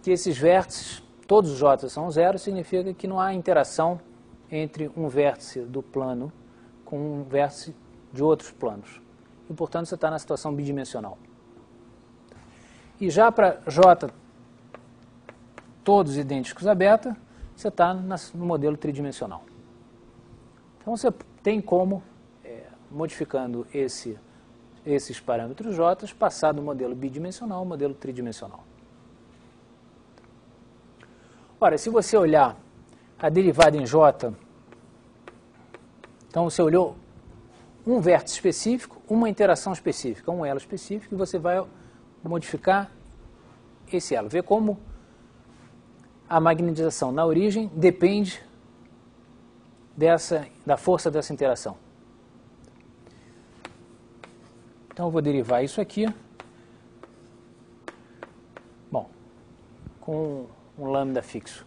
que esses vértices, todos os J são zero, significa que não há interação entre um vértice do plano com um vértice de outros planos. E, portanto, você está na situação bidimensional. E já para J todos idênticos a beta, você está no modelo tridimensional. Então, você tem como, modificando esses parâmetros J, passar do modelo bidimensional ao modelo tridimensional. Ora, se você olhar a derivada em J, então você olhou um vértice específico, uma interação específica, um elo específico, e você vai modificar esse elo. Vê como a magnetização na origem depende da força dessa interação. Então eu vou derivar isso aqui, bom, com um lambda fixo.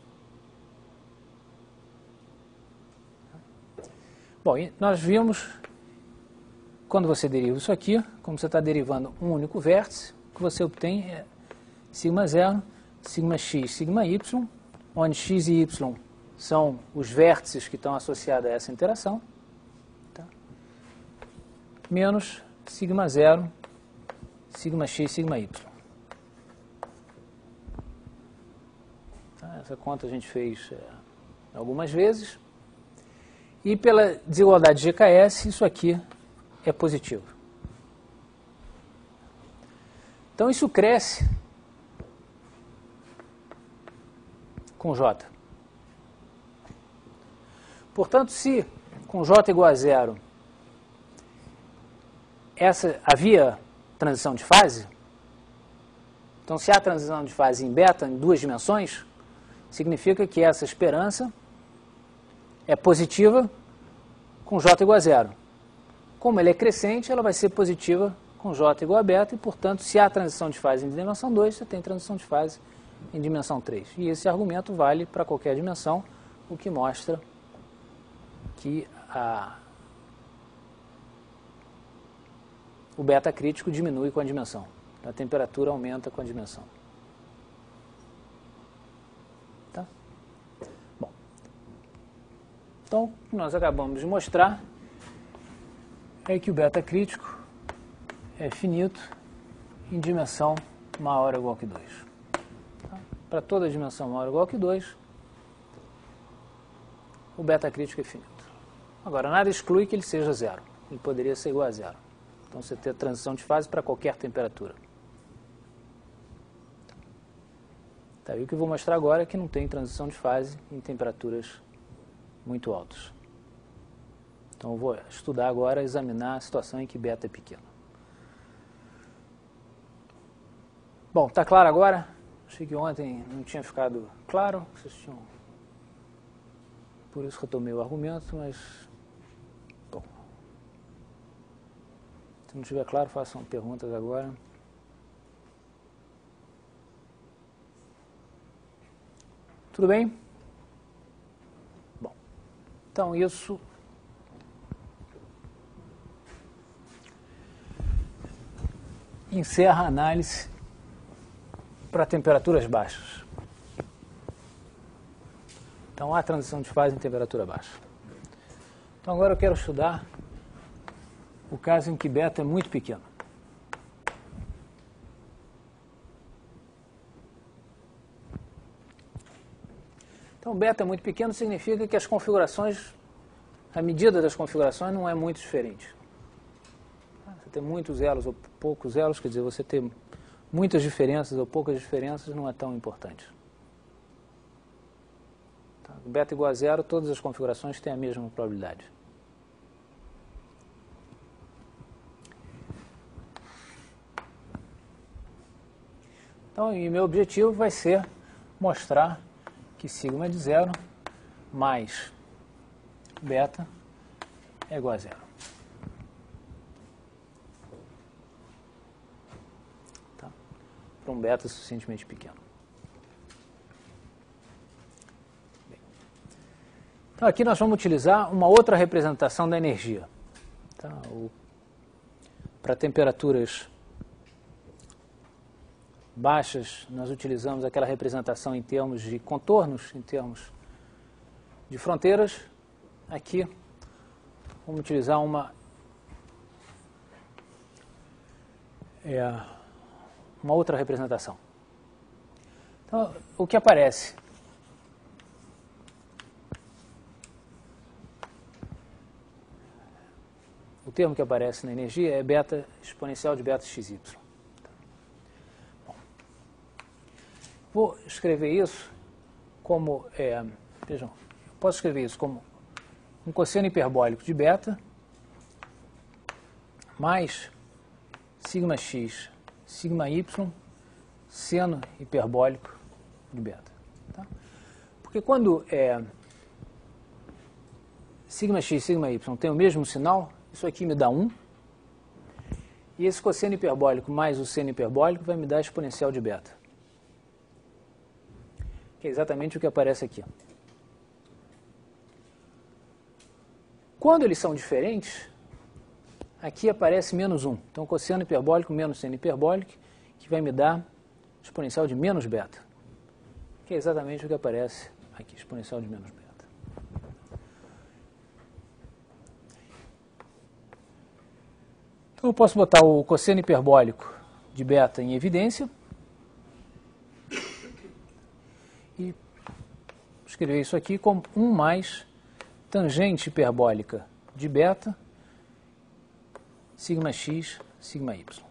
Bom, e nós vimos, quando você deriva isso aqui, como você está derivando um único vértice, o que você obtém é sigma zero, sigma x, sigma y, onde x e y são os vértices que estão associados a essa interação, tá? Menos sigma zero, sigma x, sigma y. Tá? Essa conta a gente fez algumas vezes. E pela desigualdade de GKS, isso aqui é positivo. Então isso cresce com J. Portanto, se com J igual a zero havia transição de fase, então se há transição de fase em beta, em duas dimensões, significa que essa esperança é positiva com J igual a zero. Como ela é crescente, ela vai ser positiva com J igual a beta, e, portanto, se há transição de fase em dimensão 2, você tem transição de fase em dimensão 3. E esse argumento vale para qualquer dimensão, o que mostra que o beta crítico diminui com a dimensão. A temperatura aumenta com a dimensão. Tá? Bom. Então, o que nós acabamos de mostrar é que o beta crítico é finito em dimensão maior ou igual que 2. Tá? Para toda dimensão maior ou igual que 2, o beta crítico é finito. Agora, nada exclui que ele seja zero. Ele poderia ser igual a zero. Então, você tem a transição de fase para qualquer temperatura. Tá, e o que eu vou mostrar agora é que não tem transição de fase em temperaturas muito altas. Então, eu vou estudar agora, examinar a situação em que beta é pequeno. Bom, está claro agora? Achei que ontem não tinha ficado claro. Vocês tinham... Por isso retomei o argumento, mas... Bom. Se não estiver claro, façam perguntas agora. Tudo bem? Bom, então isso encerra a análise para temperaturas baixas. Então há transição de fase em temperatura baixa. Então agora eu quero estudar o caso em que beta é muito pequeno. Então, beta muito pequeno significa que as configurações, a medida das configurações não é muito diferente. Você tem muitos elos ou poucos elos, quer dizer, você ter muitas diferenças ou poucas diferenças não é tão importante. Tá? Beta igual a zero, todas as configurações têm a mesma probabilidade. Então, e meu objetivo vai ser mostrar que sigma é de zero mais beta é igual a zero. Tá? Para um beta suficientemente pequeno. Bem. Então aqui nós vamos utilizar uma outra representação da energia. Tá? Para temperaturas baixas, nós utilizamos aquela representação em termos de contornos, em termos de fronteiras. Aqui, vamos utilizar uma outra representação. Então, o que aparece? O termo que aparece na energia é beta exponencial de beta xy. Bom, vou escrever isso como, vejam, posso escrever isso como um cosseno hiperbólico de beta mais sigma x, sigma y, seno hiperbólico de beta. Tá? Porque quando sigma x, sigma y tem o mesmo sinal, isso aqui me dá 1, e esse cosseno hiperbólico mais o seno hiperbólico vai me dar a exponencial de beta, que é exatamente o que aparece aqui. Quando eles são diferentes, aqui aparece menos 1. Então, cosseno hiperbólico menos seno hiperbólico, que vai me dar exponencial de menos beta, que é exatamente o que aparece aqui, exponencial de menos beta. Então, eu posso botar o cosseno hiperbólico de beta em evidência e escrever isso aqui como 1 mais tangente hiperbólica de beta, sigma x, sigma y.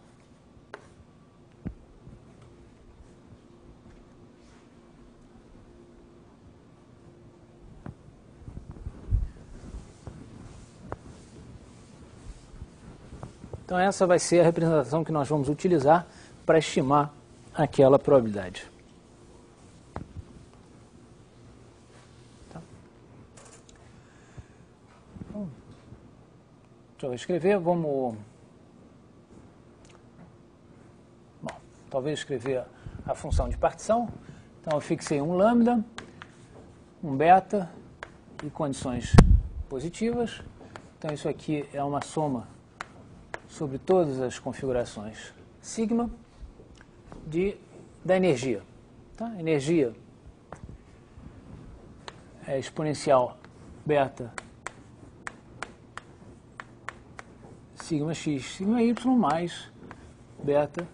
Então essa vai ser a representação que nós vamos utilizar para estimar aquela probabilidade. Deixa eu escrever, Bom, talvez escrever a função de partição. Então eu fixei um lambda, um beta e condições positivas. Então isso aqui é uma soma sobre todas as configurações sigma da energia. Tá? Energia é exponencial beta sigma x, sigma y mais beta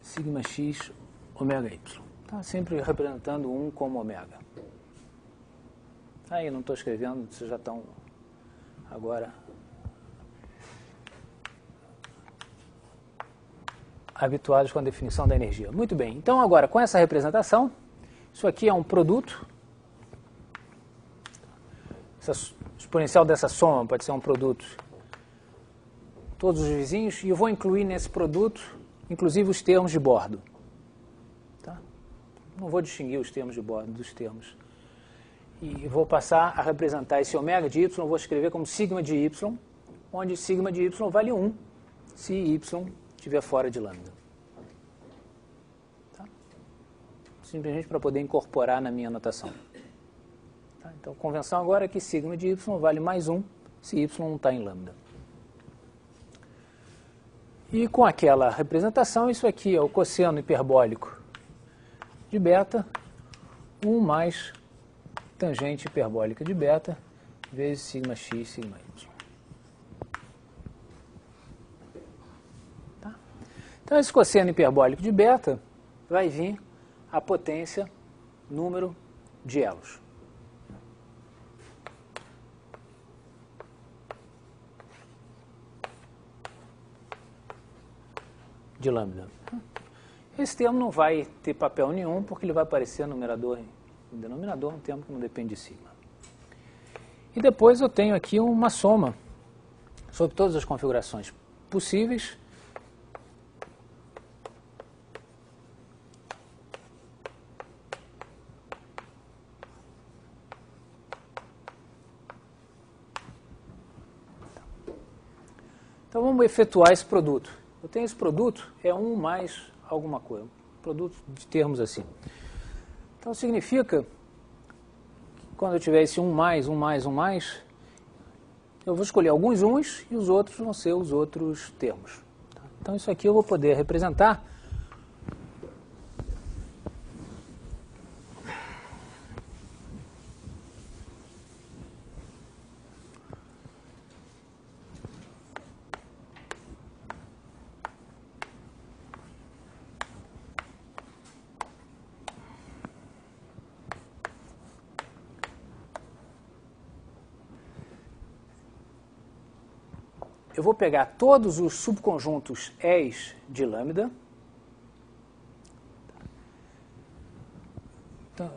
sigma x ômega y. Tá? Sempre representando 1 como ômega. Aí não estou escrevendo, vocês já estão agora habituados com a definição da energia. Muito bem, então agora com essa representação, isso aqui é um produto. Essa exponencial dessa soma pode ser um produto todos os vizinhos, e eu vou incluir nesse produto, inclusive os termos de bordo. Tá? Não vou distinguir os termos de bordo dos termos. E vou passar a representar esse ômega de y, vou escrever como sigma de y, onde sigma de y vale 1, se y estiver fora de lambda. Tá? Simplesmente para poder incorporar na minha notação. Tá? Então, a convenção agora é que sigma de y vale mais 1, se y não está em lambda. E com aquela representação, isso aqui é o cosseno hiperbólico de beta, 1 mais tangente hiperbólica de beta, vezes sigma x, sigma y. Tá? Então, esse cosseno hiperbólico de beta vai vir a potência número de elos. De lambda. Esse termo não vai ter papel nenhum, porque ele vai aparecer no numerador e denominador, um termo que não depende de sigma. E depois eu tenho aqui uma soma sobre todas as configurações possíveis. Então vamos efetuar esse produto. Eu tenho esse produto, é 1 mais alguma coisa. Produto de termos assim. Então significa que quando eu tiver esse 1 mais, 1 mais, 1 mais, eu vou escolher alguns 1's e os outros vão ser os outros termos. Então isso aqui eu vou poder representar eu vou pegar todos os subconjuntos ES de lambda. Então,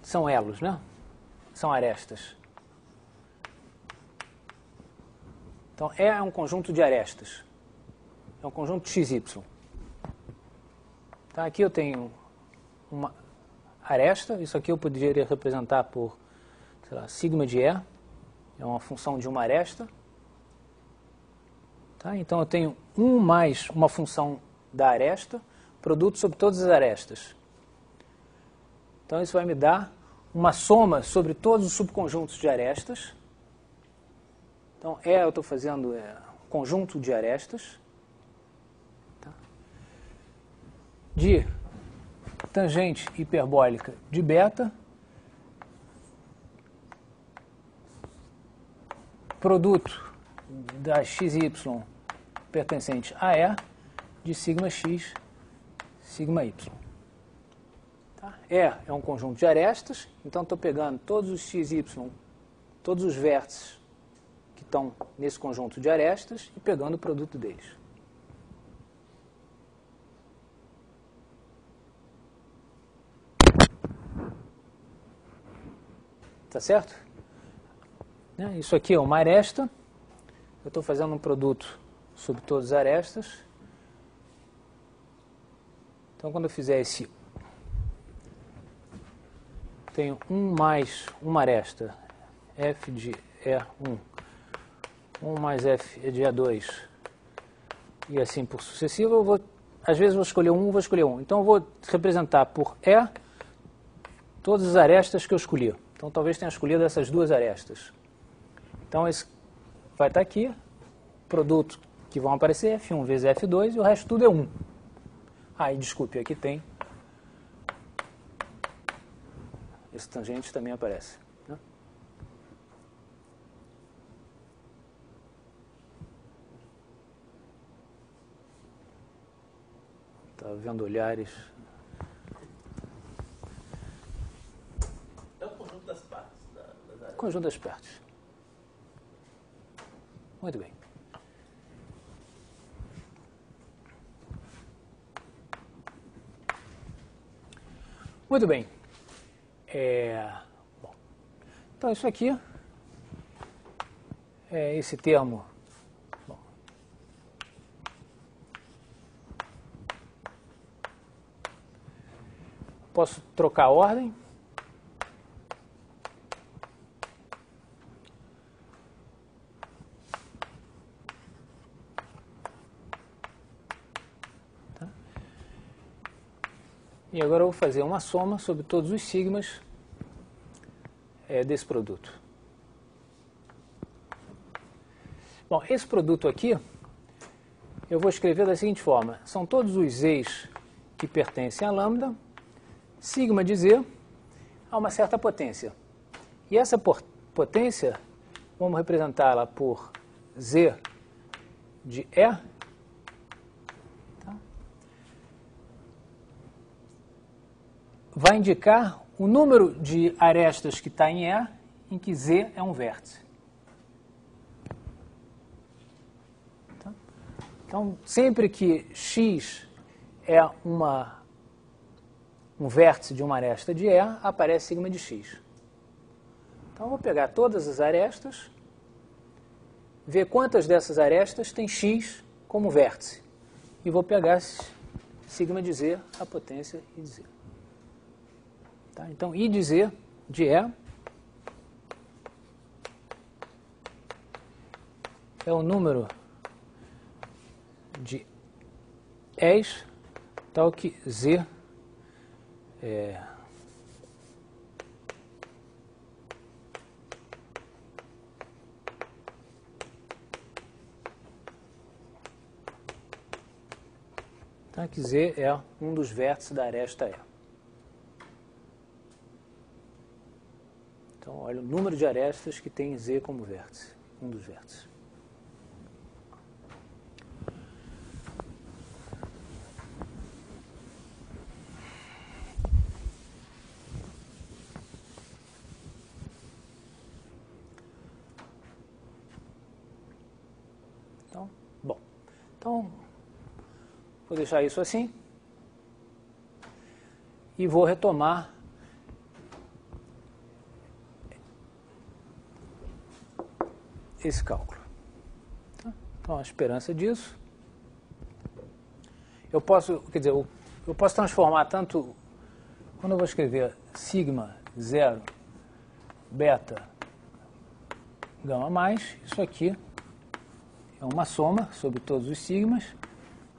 são elos, né? São arestas. Então, E é um conjunto de arestas. É um conjunto XY. Tá, aqui eu tenho uma aresta. Isso aqui eu poderia representar por, sei lá, sigma de E. É uma função de uma aresta. Tá, então, eu tenho 1 mais uma função da aresta, produto sobre todas as arestas. Então, isso vai me dar uma soma sobre todos os subconjuntos de arestas. Então, eu estou fazendo um conjunto de arestas, tá, de tangente hiperbólica de beta, produto da xy pertencente a E, de sigma x, sigma y. Tá? É um conjunto de arestas, então estou pegando todos os xy, todos os vértices que estão nesse conjunto de arestas e pegando o produto deles. Tá certo? Isso aqui é uma aresta. Eu estou fazendo um produto sobre todas as arestas. Então, quando eu fizer esse, tenho 1 mais uma aresta, f de E1, 1 mais f de E2, e assim por sucessivo, eu vou, às vezes vou escolher 1, vou escolher 1. Então eu vou representar por E todas as arestas que eu escolhi. Então talvez tenha escolhido essas duas arestas. Então esse vai estar aqui, produto que vão aparecer, F1 vezes F2, e o resto tudo é 1. E desculpe, aqui tem, esse tangente também aparece. Estava vendo olhares.
É o conjunto das partes.
Conjunto das partes. Muito bem. Muito bem. Bom, então, isso aqui é esse termo. Bom, posso trocar a ordem. Tá? E agora eu vou fazer uma soma sobre todos os sigmas desse produto. Bom, esse produto aqui, eu vou escrever da seguinte forma. São todos os Z's que pertencem a lambda, sigma de Z a uma certa potência. E essa potência, vamos representá-la por Z de E. Tá? Vai indicar o número de arestas que está em E, em que Z é um vértice. Tá? Então, sempre que X é um vértice de uma aresta de E, aparece sigma de X. Então, eu vou pegar todas as arestas ver quantas dessas arestas tem x como vértice. E vou pegar sigma de z, a potência I de z. Tá? Então, I de z de E é o número de E's tal que z tá, que z é um dos vértices da aresta E. Então, olha o número de arestas que tem z como vértice, um dos vértices. Então, vou deixar isso assim e vou retomar esse cálculo. Então, a esperança disso, eu posso transformar tanto, quando eu vou escrever sigma 0, beta, gama mais, isso aqui é uma soma sobre todos os sigmas,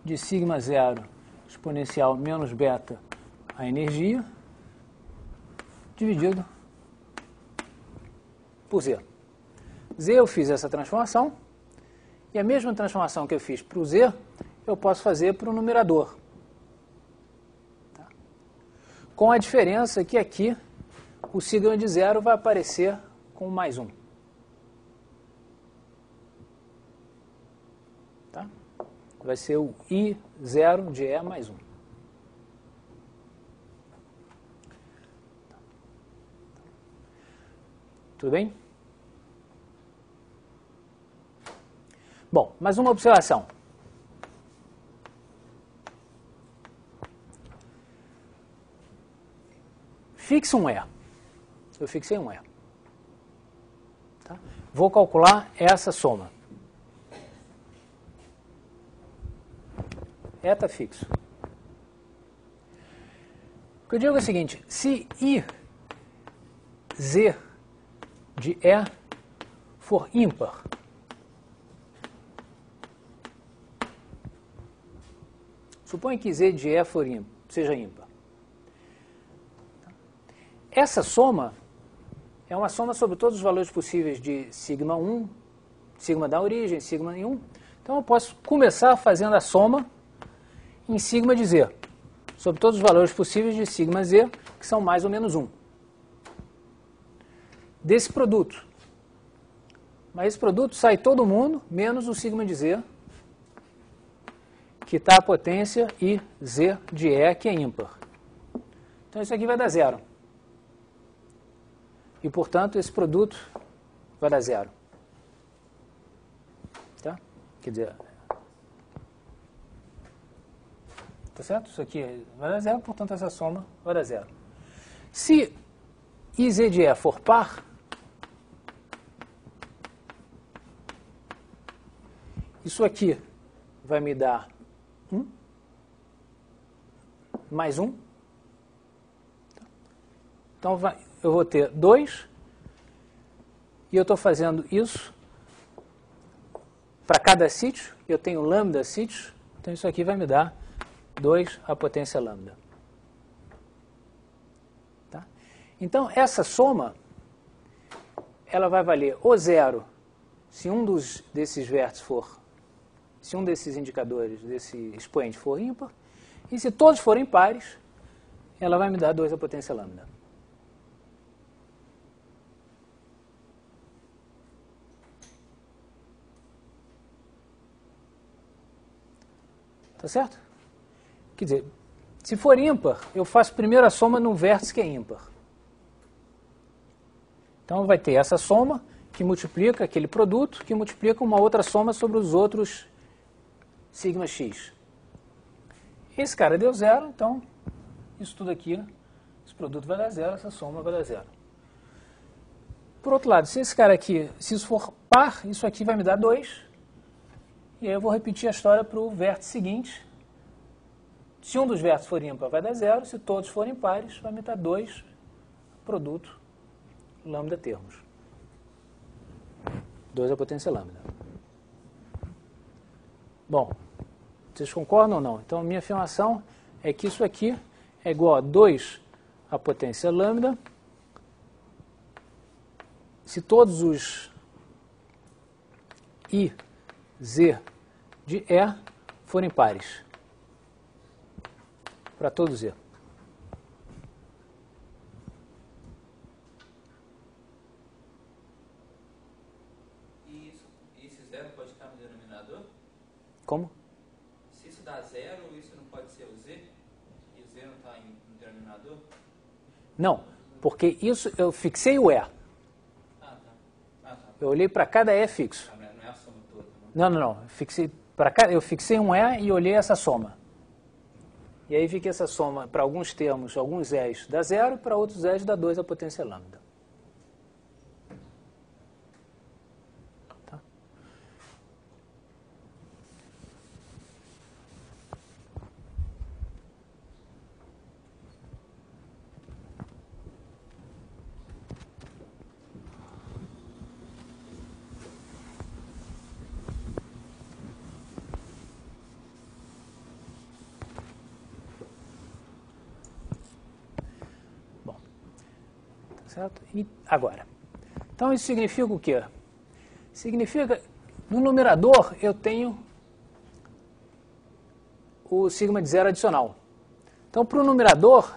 de sigma 0 exponencial menos beta a energia, dividido por z. Z eu fiz essa transformação, e a mesma transformação que eu fiz para o z, eu posso fazer para o numerador. Tá? Com a diferença que aqui o sigma de 0 vai aparecer com mais 1. Vai ser o I0 de E mais 1. Tudo bem? Bom, mais uma observação. Fixe um E. Eu fixei um E. Tá? Vou calcular essa soma. E está fixo. O que eu digo é o seguinte, se I, Z de E for ímpar, suponha que Z de E seja ímpar. Essa soma é uma soma sobre todos os valores possíveis de sigma 1, sigma da origem, sigma em 1. Então eu posso começar fazendo a soma em sigma de z, sobre todos os valores possíveis de sigma z, que são mais ou menos 1. Desse produto. Mas esse produto sai todo mundo, menos o sigma de z, que está a potência I z de E, que é ímpar. Então isso aqui vai dar 0. E, portanto, esse produto vai dar 0. Tá? Quer dizer... Tá certo? Isso aqui vai dar 0, portanto, essa soma vai dar 0. Se IZ de E for par, isso aqui vai me dar 1, mais 1. Então, eu vou ter 2, e eu estou fazendo isso para cada sítio, eu tenho lambda sítios, então isso aqui vai me dar 2 a potência lambda. Tá? Então, essa soma, ela vai valer o 0 se um desses vértices for, se um desses indicadores, desse expoente for ímpar, e se todos forem pares, ela vai me dar 2 a potência lambda. Tá certo? Quer dizer, se for ímpar, eu faço primeiro a soma num vértice que é ímpar. Então, vai ter essa soma que multiplica aquele produto, que multiplica uma outra soma sobre os outros sigma x. Esse cara deu 0, então, isso tudo aqui, esse produto vai dar 0, essa soma vai dar 0. Por outro lado, se esse cara aqui, se isso for par, isso aqui vai me dar 2. E aí eu vou repetir a história para o vértice seguinte. Se um dos vértices for ímpar, vai dar 0. Se todos forem pares, vai me dar 2 produto lambda termos. 2 a potência lambda. Bom, vocês concordam ou não? Então, a minha afirmação é que isso aqui é igual a 2 a potência lambda se todos os I, Z de E forem pares. Para todos Z.
E esse zero pode estar no denominador?
Como?
Se isso dá 0, isso não pode ser o Z? E o Z não está no denominador?
Não, porque isso eu fixei o E. Eu olhei para cada E fixo.
Não é a soma toda,
não? Não. Eu fixei um E e olhei essa soma. E aí vi que essa soma, para alguns termos, alguns E's dá 0, para outros E's dá 2 a potência lambda. Tá? Certo? E agora, então isso significa o quê? Significa, no numerador eu tenho o sigma de 0 adicional. Então, para o numerador,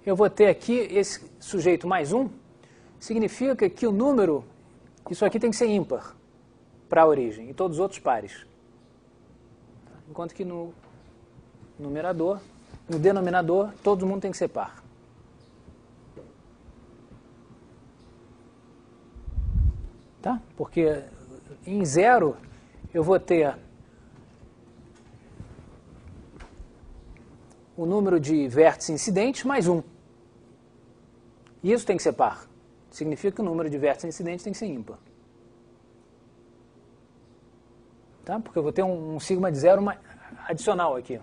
eu vou ter aqui esse sujeito mais 1, significa que o número, isso aqui tem que ser ímpar para a origem, e todos os outros pares. Enquanto que no numerador, no denominador, todo mundo tem que ser par. Tá? Porque em 0 eu vou ter o número de vértices incidentes mais 1. E isso tem que ser par. Significa que o número de vértices incidentes tem que ser ímpar. Tá? Porque eu vou ter um sigma de 0 adicional aqui.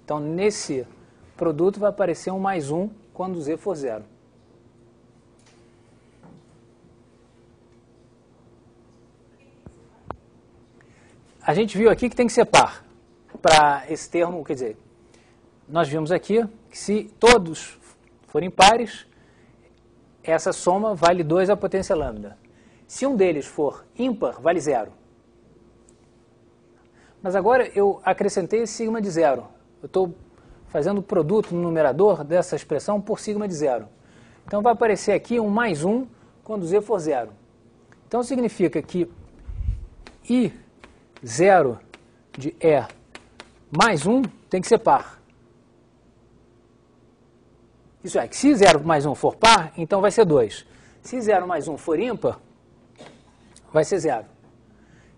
Então, nesse produto vai aparecer um mais 1 quando Z for 0. A gente viu aqui que tem que ser par para esse termo, quer dizer, nós vimos aqui que se todos forem pares, essa soma vale 2 a potência lambda. Se um deles for ímpar, vale 0. Mas agora eu acrescentei esse sigma de 0. Eu estou fazendo o produto no numerador dessa expressão por sigma de 0. Então vai aparecer aqui um mais 1 quando Z for 0. Então significa que I0 de E mais 1 tem que ser par. Isso é, que se 0 mais 1 for par, então vai ser 2. Se 0 mais 1 for ímpar, vai ser 0.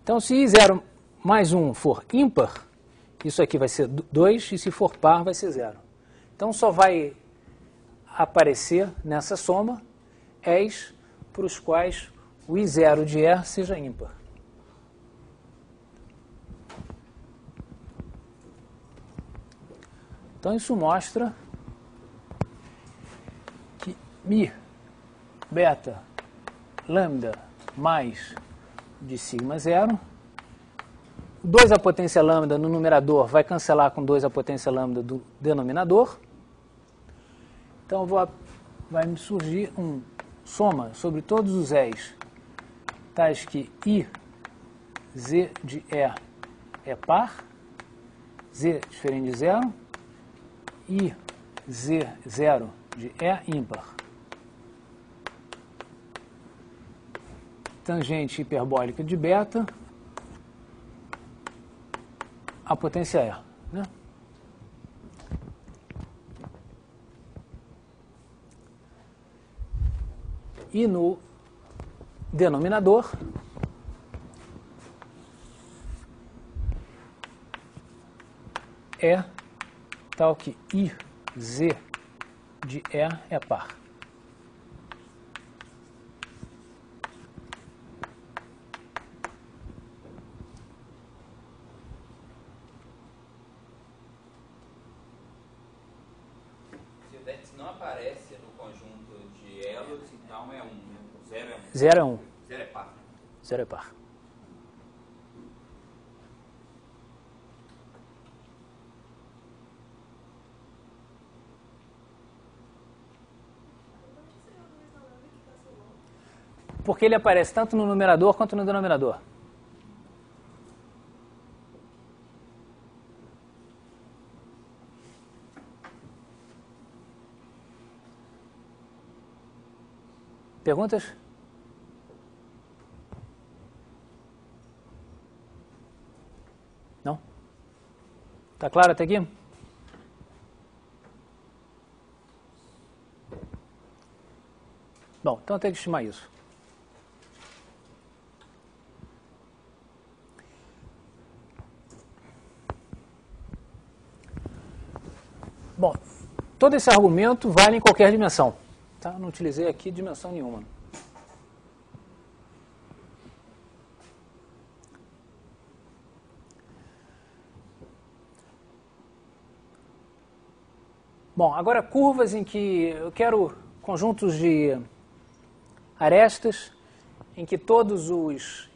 Então, se I0 mais 1 for ímpar, isso aqui vai ser 2, e se for par, vai ser 0. Então, só vai aparecer nessa soma E's para os quais o I0 de E seja ímpar. Então, isso mostra que mi, beta, lambda mais de sigma 0. 2 a potência lambda no numerador vai cancelar com 2 a potência lambda do denominador. Então, vai me surgir um soma sobre todos os E's, tais que I, Z de E é par, Z diferente de 0, I, Z0 de E ímpar. Tangente hiperbólica de beta, a potência E. Né? E no denominador, é tal que IZ de E é par.
vértice não aparece no conjunto de elos, então é 1. 0 é 1.
0 é 1.
0 é par.
0 é par. Porque ele aparece tanto no numerador quanto no denominador. Perguntas? Não? Tá claro até aqui? Bom, então tem que estimar isso. Bom, todo esse argumento vale em qualquer dimensão. Tá? Não utilizei aqui dimensão nenhuma. Bom, agora curvas em que eu quero conjuntos de arestas em que todos os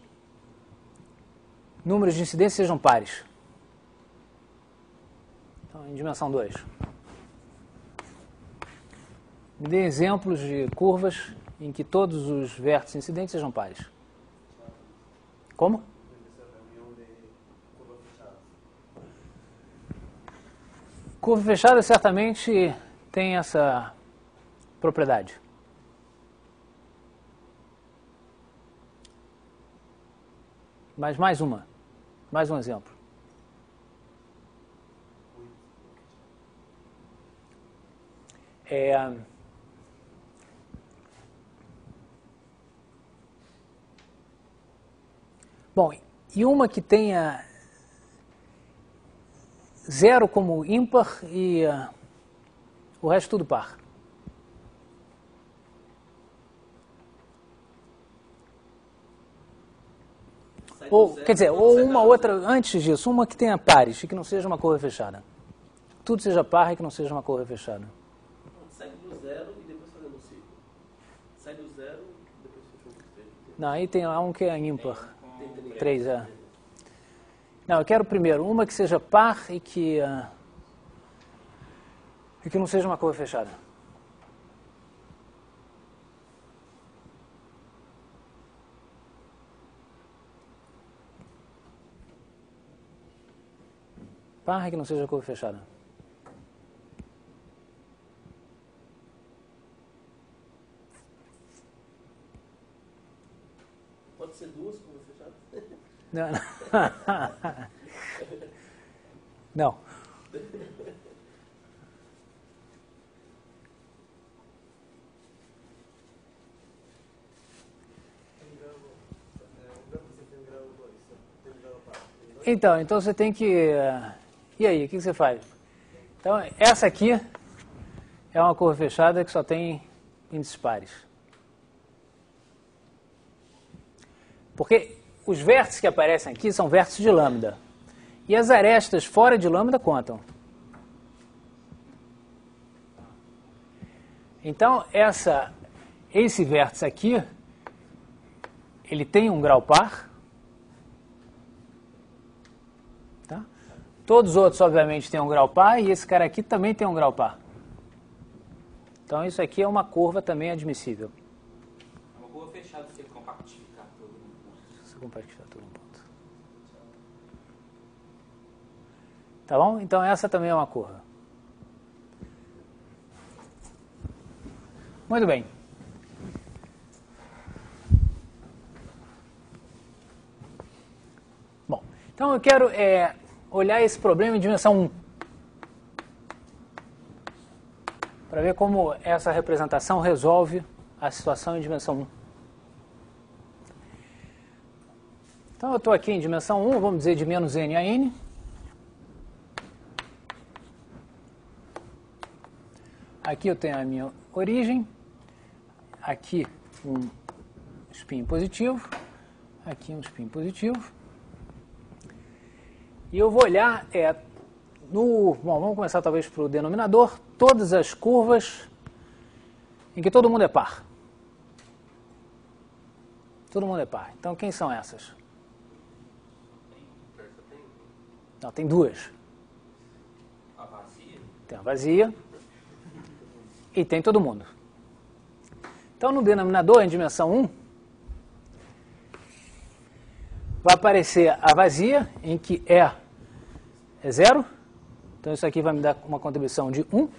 números de incidência sejam pares. Então, em dimensão 2. Me dê exemplos de curvas em que todos os vértices incidentes sejam pares. Como? Curva fechada certamente tem essa propriedade. Mas mais um exemplo. Bom, e uma que tenha 0 como ímpar e o resto tudo par. Ou, quer dizer, ou uma outra, antes disso, uma que tenha pares e que não seja uma curva fechada. Tudo seja par e que não seja uma curva fechada.
Sai do 0 e depois fazendo um ciclo. Sai do 0 e depois fecha um ciclo.
Não, aí tem um que é ímpar. 3, é. Não, eu quero primeiro uma que seja par e que não seja uma curva fechada. Par e que não seja curva fechada.
Pode ser duas curvas fechadas?
Não. Não. Então você tem que... E aí, o que você faz? Então, essa aqui é uma curva fechada que só tem índices pares. Porque os vértices que aparecem aqui são vértices de lambda. E as arestas fora de lambda contam. Então, esse vértice aqui, ele tem um grau par. Tá? Todos os outros, obviamente, têm um grau par. E esse cara aqui também tem um grau par. Então, isso aqui é uma curva também admissível.
É uma curva fechada se ele compactificar todo mundo.
Se compactificar todo mundo. Tá bom? Então, essa também é uma curva. Muito bem. Bom, então eu quero olhar esse problema em dimensão 1. Para ver como essa representação resolve a situação em dimensão 1. Então eu estou aqui em dimensão 1, vamos dizer de menos n a n. Aqui eu tenho a minha origem. Aqui um spin positivo. Aqui um spin positivo. E eu vou olhar Bom, vamos começar talvez para o denominador. Todas as curvas em que todo mundo é par. Todo mundo é par. Então, quem são essas? Não, tem duas.
A vazia?
Tem a vazia e tem todo mundo. Então, no denominador, em dimensão 1, vai aparecer a vazia, em que é 0. Então, isso aqui vai me dar uma contribuição de 1.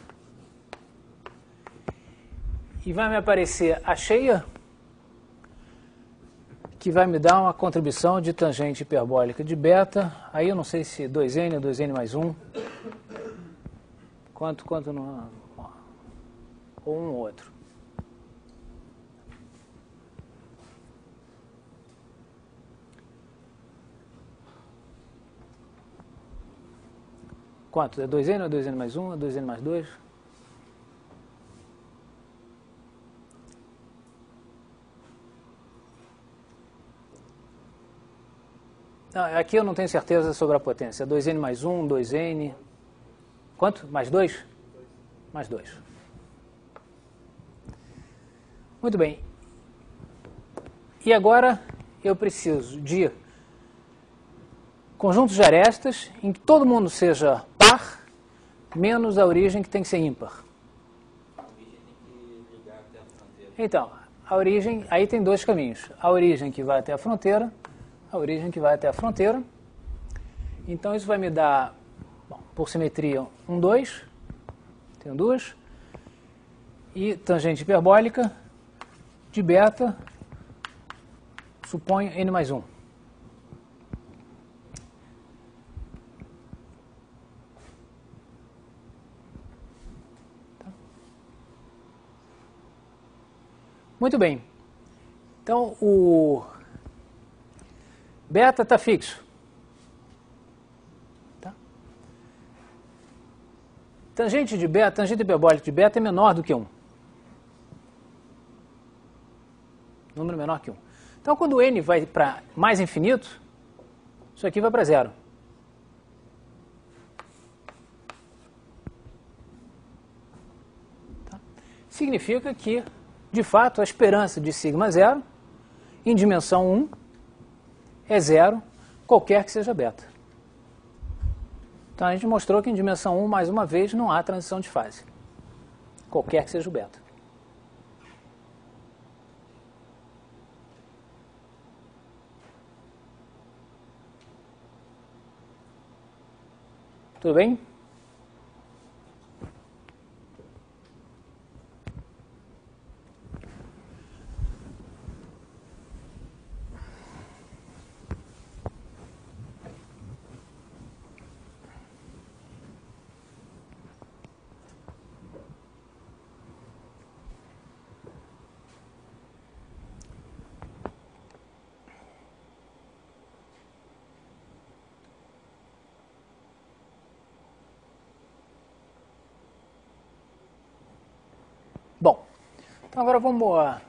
E vai me aparecer a cheia, que vai me dar uma contribuição de tangente hiperbólica de beta. Aí eu não sei se 2n ou 2n mais 1. Quanto no... ou um ou outro. Quanto? É 2n ou 2n mais 1 ou 2n mais 2? Não, aqui eu não tenho certeza sobre a potência. 2n mais 1, 2n... Quanto? Mais 2? Mais 2. Muito bem. E agora eu preciso de conjuntos de arestas em que todo mundo seja par, menos a origem, que tem que ser ímpar.
A origem tem que ligar até a fronteira.
Então, a origem, aí tem dois caminhos. A origem que vai até a fronteira, a origem que vai até a fronteira. Então, isso vai me dar, bom, por simetria, 1, 2. Tenho duas. E tangente hiperbólica de beta, suponho n mais 1. Muito bem. Então, o beta está fixo. Tá? Tangente de beta, tangente hiperbólica de beta é menor do que 1. Número menor que 1. Então, quando n vai para mais infinito, isso aqui vai para 0. Tá? Significa que, de fato, a esperança de sigma 0, em dimensão 1, é 0, qualquer que seja beta. Então, a gente mostrou que em dimensão 1, mais uma vez, não há transição de fase. Qualquer que seja o beta. Tudo bem? Bom, então agora vamos...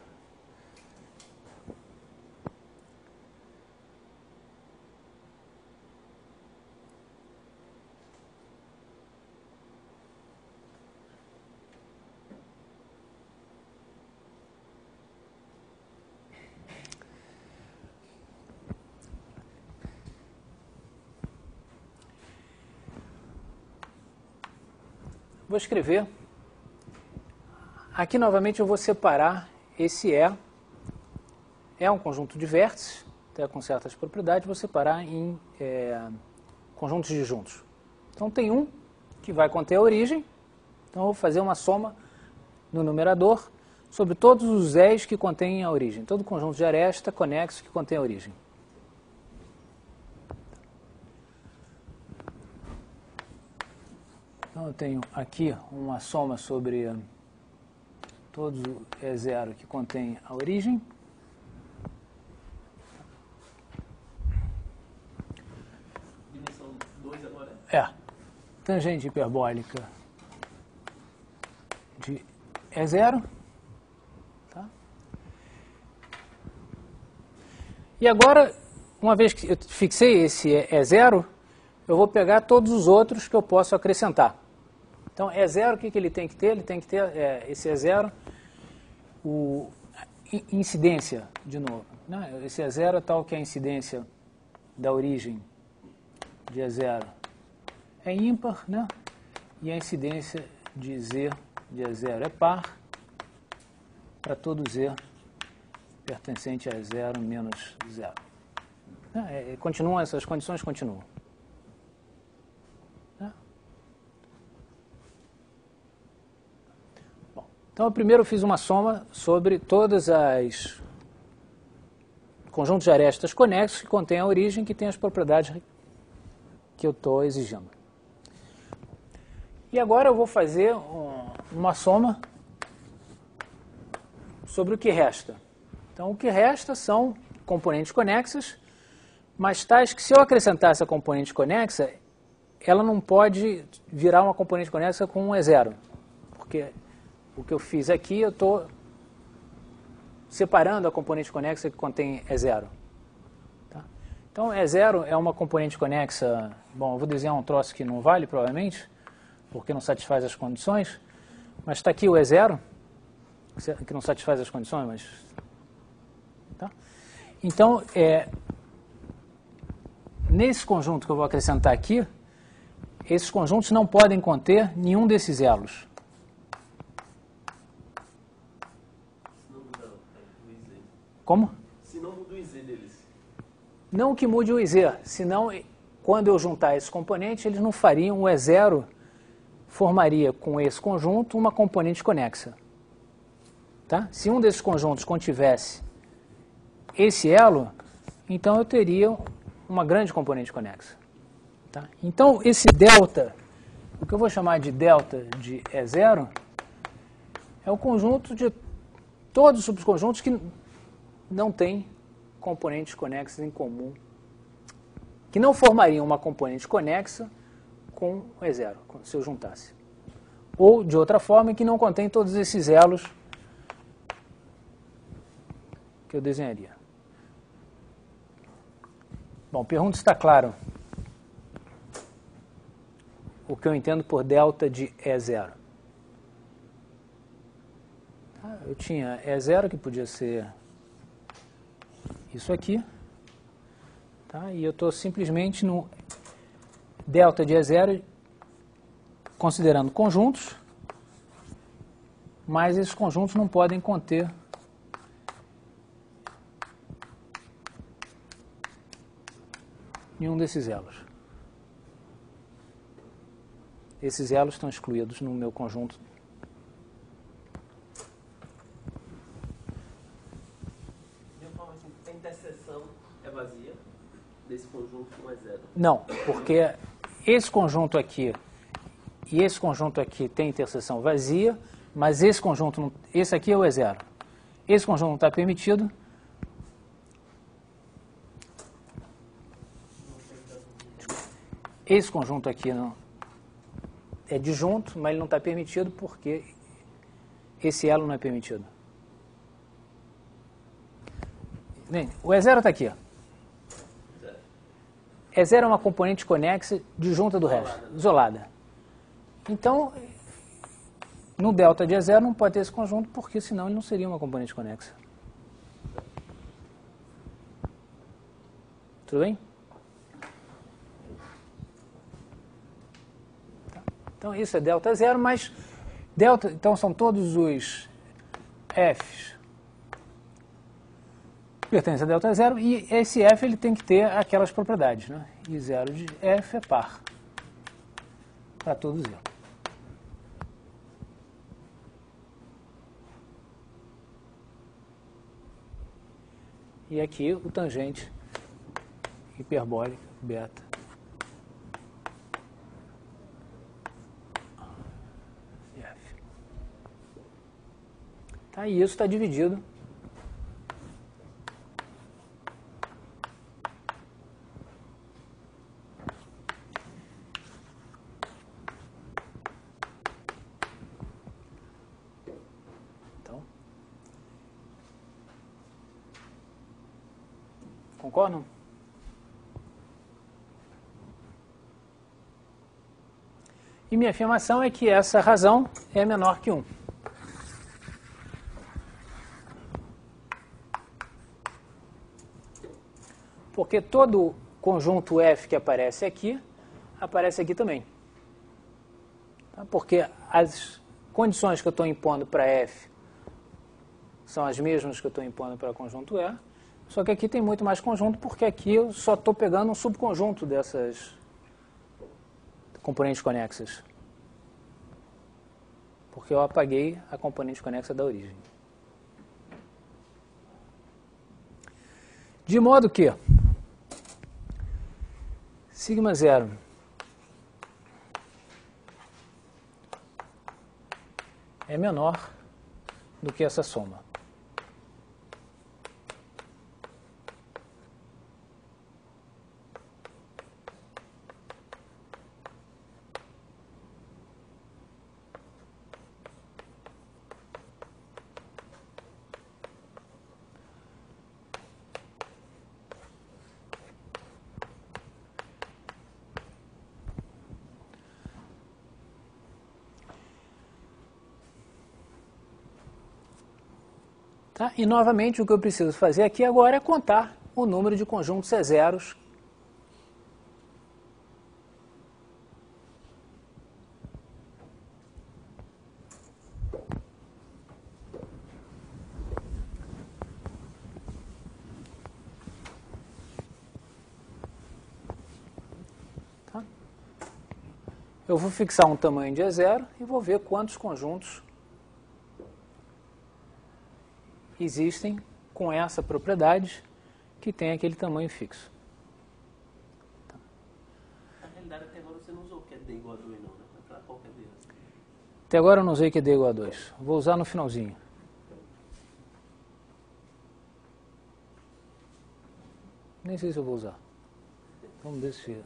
Vou escrever. Aqui, novamente, eu vou separar esse E. É um conjunto de vértices, até com certas propriedades, vou separar em conjuntos disjuntos. Então, tem um que vai conter a origem. Então, eu vou fazer uma soma no numerador sobre todos os E's que contêm a origem. Todo conjunto de aresta conexo que contém a origem. Então, eu tenho aqui uma soma sobre todos o E0 que contém a origem.
Dimensão 2 agora?
É. Tangente hiperbólica de E0. Tá? E agora, uma vez que eu fixei esse E0, eu vou pegar todos os outros que eu posso acrescentar. Então, E0, o que ele tem que ter? Ele tem que ter, esse E0, incidência, de novo. Né? Esse E0 é tal que a incidência da origem de E0 é ímpar, né? E a incidência de Z de E0 é par, para todo Z pertencente a E0 menos 0. Continuam, essas condições continuam. Bom, então, eu primeiro fiz uma soma sobre todas as conjuntos de arestas conexos que contêm a origem, que tem as propriedades que eu estou exigindo. E agora eu vou fazer uma soma sobre o que resta. Então, o que resta são componentes conexas, mas tais que, se eu acrescentar essa componente conexa, ela não pode virar uma componente conexa com um E0. Porque o que eu fiz aqui, eu estou separando a componente conexa que contém E0. Tá? Então, E0 é uma componente conexa... Bom, eu vou desenhar um troço que não vale, provavelmente, porque não satisfaz as condições, mas está aqui o E0, que não satisfaz as condições, mas... Tá? Então, nesse conjunto que eu vou acrescentar aqui, esses conjuntos não podem conter nenhum desses elos. Como?
Se não muda o IZ deles.
Não que mude o IZ, senão, quando eu juntar esses componentes, eles não fariam, o E0 formaria com esse conjunto uma componente conexa. Tá? Se um desses conjuntos contivesse esse elo, então eu teria uma grande componente conexa. Tá? Então, esse delta, o que eu vou chamar de delta de E0, é o conjunto de todos os subconjuntos que não têm componentes conexas em comum, que não formariam uma componente conexa com o E0, se eu juntasse. Ou, de outra forma, que não contém todos esses elos que eu desenharia. Bom, pergunto se está claro o que eu entendo por delta de E0. Eu tinha E0, que podia ser isso aqui, tá? E eu estou simplesmente no delta de E0 considerando conjuntos, mas esses conjuntos não podem conter nenhum desses elos. Esses elos estão excluídos no meu conjunto.
De uma forma assim, a interseção é vazia desse conjunto com E0?
Não, porque esse conjunto aqui e esse conjunto aqui tem interseção vazia, mas esse conjunto, não, esse aqui é o E0. Esse conjunto não está permitido. Esse conjunto aqui não é disjunto, mas ele não está permitido porque esse elo não é permitido. Bem, o E0 está aqui. Ó. E0 é uma componente conexa disjunta do resto, isolada. Então, no delta de E0 não pode ter esse conjunto, porque senão ele não seria uma componente conexa. Tudo bem? Então, isso é delta 0, mas delta, então são todos os f's que pertencem a delta 0, e esse f ele tem que ter aquelas propriedades, né? E 0 de f é par para todos eles. E aqui o tangente hiperbólica beta. Tá, e isso está dividido então, concordam? E minha afirmação é que essa razão é menor que 1. Porque todo conjunto F que aparece aqui também. Tá? Porque as condições que eu estou impondo para F são as mesmas que eu estou impondo para conjunto E, só que aqui tem muito mais conjunto, porque aqui eu só estou pegando um subconjunto dessas componentes conexas. Porque eu apaguei a componente conexa da origem. De modo que sigma 0 é menor do que essa soma. Tá? E, novamente, o que eu preciso fazer aqui agora é contar o número de conjuntos E0s. Tá? Eu vou fixar um tamanho de E0 e vou ver quantos conjuntos existem com essa propriedade que tem aquele tamanho fixo.
Na realidade, até agora você não usou o QD igual a 2 não, né? Para qual QD?
Até agora eu não usei QD igual a 2. Vou usar no finalzinho. Nem sei se eu vou usar. Vamos ver se...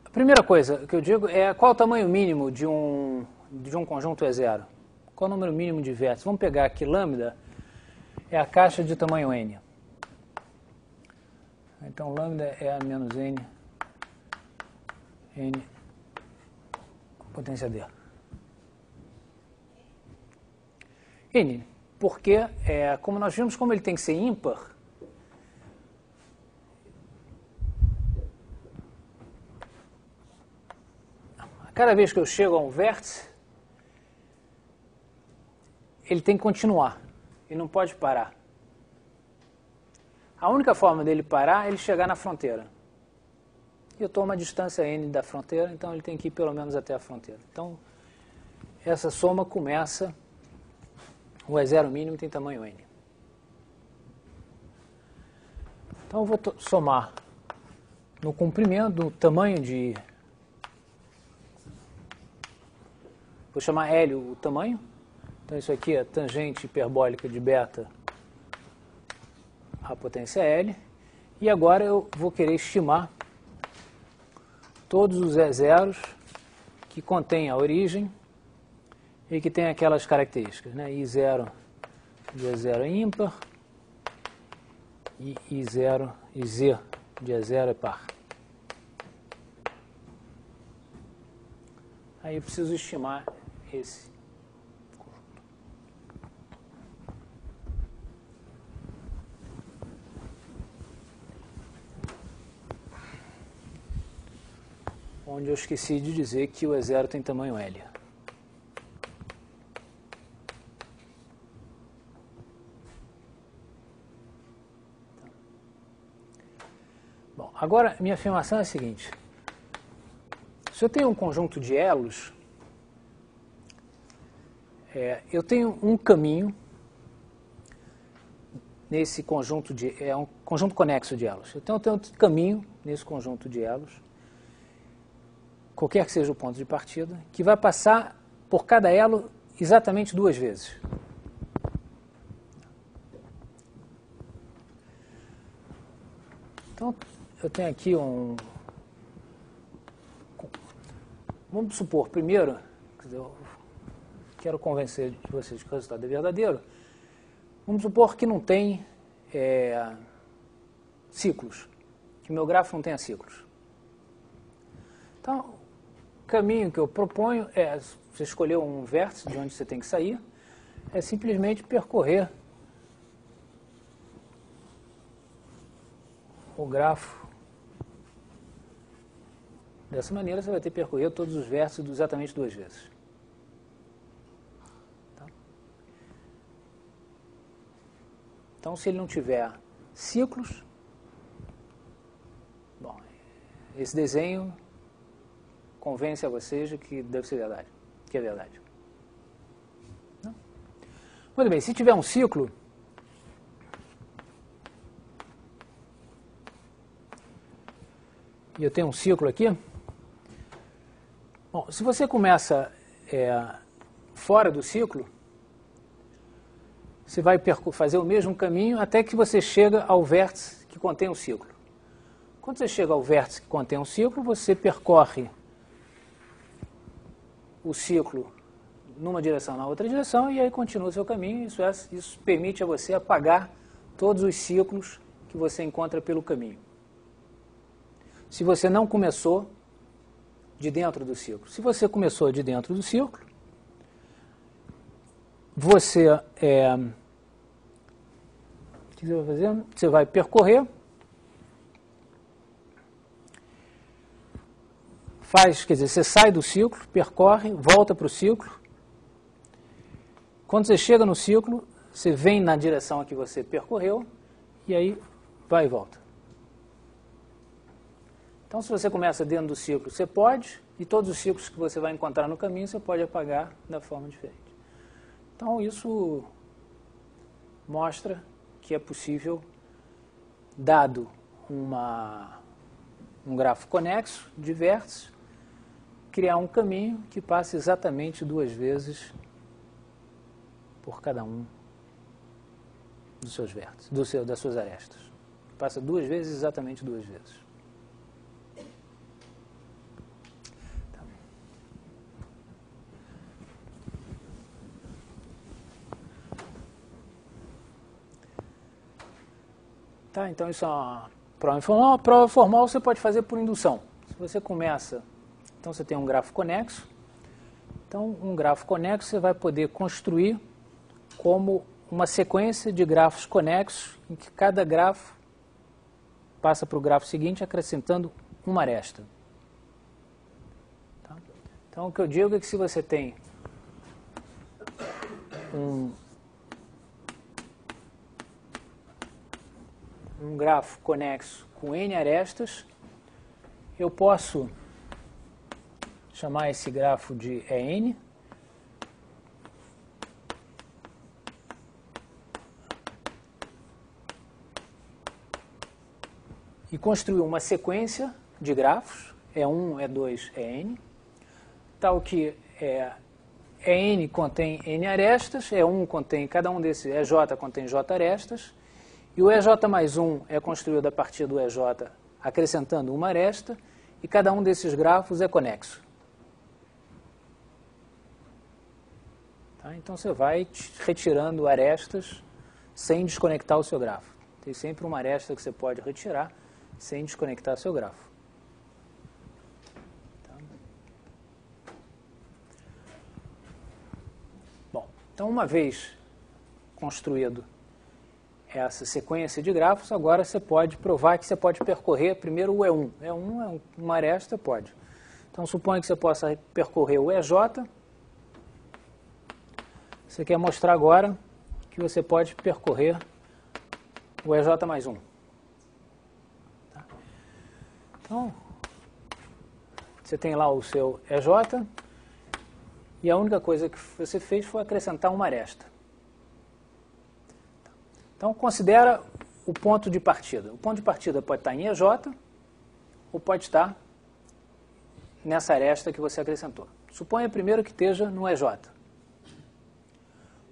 A primeira coisa que eu digo é qual o tamanho mínimo de um conjunto E0. Qual o número mínimo de vértices? Vamos pegar aqui lambda, é a caixa de tamanho n. Então lambda é a menos n potência d. N, porque, como nós vimos, como ele tem que ser ímpar, cada vez que eu chego a um vértice, ele tem que continuar, ele não pode parar. A única forma dele parar é ele chegar na fronteira. E eu estou a uma distância n da fronteira, então ele tem que ir pelo menos até a fronteira. Então, essa soma começa, o E0 mínimo tem tamanho n. Então, eu vou somar no comprimento, no tamanho de... Vou chamar L o tamanho. Então, isso aqui é tangente hiperbólica de beta a potência L. E agora eu vou querer estimar todos os E0s que contêm a origem e que têm aquelas características, né? I0 de E0 é ímpar e I0 e Z de E0 é par. Aí eu preciso estimar esse conjunto. Onde eu esqueci de dizer que o E0 tem tamanho L. Bom, agora minha afirmação é a seguinte. Se eu tenho um conjunto de elos, eu tenho um caminho nesse conjunto de... É um conjunto conexo de elos. Eu tenho um caminho nesse conjunto de elos, qualquer que seja o ponto de partida, que vai passar por cada elo exatamente 2 vezes. Então, eu tenho aqui um... Vamos supor, primeiro, eu quero convencer vocês que o resultado é verdadeiro. Vamos supor que não tem ciclos. que meu gráfico não tenha ciclos. Então, o caminho que eu proponho é, você escolheu um vértice de onde você tem que sair, é simplesmente percorrer o grafo. Dessa maneira, você vai ter que percorrer todos os vértices exatamente 2 vezes. Tá? Então, se ele não tiver ciclos, bom, esse desenho convence a vocês de que deve ser verdade, que é verdade. Não? Muito bem, se tiver um ciclo, e eu tenho um ciclo aqui, bom, se você começa fora do ciclo, você vai fazer o mesmo caminho até que você chega ao vértice que contém o ciclo. Quando você chega ao vértice que contém um ciclo, você percorre o ciclo numa direção, na outra direção, e aí continua o seu caminho. Isso permite a você apagar todos os ciclos que você encontra pelo caminho. Se você não começou de dentro do ciclo. Se você começou de dentro do ciclo, você o que você vai fazer? Você vai percorrer, quer dizer, você sai do ciclo, percorre, volta para o ciclo. Quando você chega no ciclo, você vem na direção a que você percorreu e aí vai e volta. Então, se você começa dentro do ciclo, você pode, e todos os ciclos que você vai encontrar no caminho, você pode apagar da forma diferente. Então, isso mostra que é possível, dado um grafo conexo de vértices, criar um caminho que passe exatamente 2 vezes por cada um dos seus vértices, das suas arestas. Passa 2 vezes, exatamente 2 vezes. Tá, então isso é uma prova informal. A prova formal você pode fazer por indução. Se você começa, então você tem um grafo conexo. Então, um grafo conexo você vai poder construir como uma sequência de grafos conexos em que cada grafo passa para o grafo seguinte acrescentando uma aresta. Tá? Então, o que eu digo é que se você tem um grafo conexo com N arestas, eu posso chamar esse grafo de EN. E construir uma sequência de grafos, E1, E2, EN, tal que EN contém N arestas, E1 contém, cada um desses, EJ contém J arestas, e o EJ mais 1 é construído a partir do EJ acrescentando uma aresta, e cada um desses grafos é conexo. Tá? Então você vai retirando arestas sem desconectar o seu grafo. Tem sempre uma aresta que você pode retirar sem desconectar seu grafo. Tá? Bom, então uma vez construído essa sequência de grafos, agora você pode provar que você pode percorrer primeiro o E1. E1 é uma aresta, pode. Então suponha que você possa percorrer o EJ. Você quer mostrar agora que você pode percorrer o EJ mais 1. Tá? Então, você tem lá o seu EJ e a única coisa que você fez foi acrescentar uma aresta. Então, considera o ponto de partida. O ponto de partida pode estar em EJ ou pode estar nessa aresta que você acrescentou. Suponha primeiro que esteja no EJ.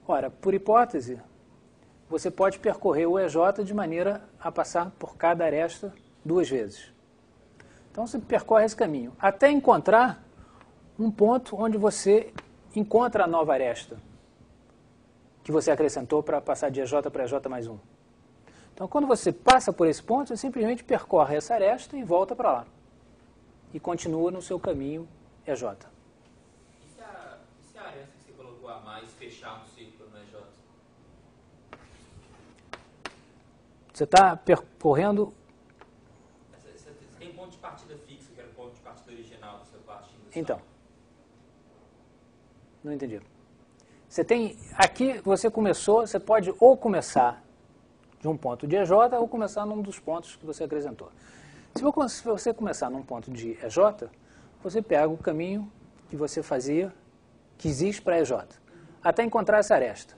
Ora, por hipótese, você pode percorrer o EJ de maneira a passar por cada aresta 2 vezes. Então, você percorre esse caminho, até encontrar um ponto onde você encontra a nova aresta que você acrescentou para passar de EJ para EJ mais 1. Então, quando você passa por esse ponto, você simplesmente percorre essa aresta e volta para lá. E continua no seu caminho EJ.
E se a aresta que você colocou a mais fechar um círculo no EJ?
Você está percorrendo...
Você tem um ponto de partida fixo, que era o ponto de partida original do seu passo de indução.
Então. Não entendi. Você tem... Aqui você começou, você pode ou começar de um ponto de EJ ou começar num dos pontos que você acrescentou. Se você começar num ponto de EJ, você pega o caminho que você fazia, que existe para EJ, até encontrar essa aresta.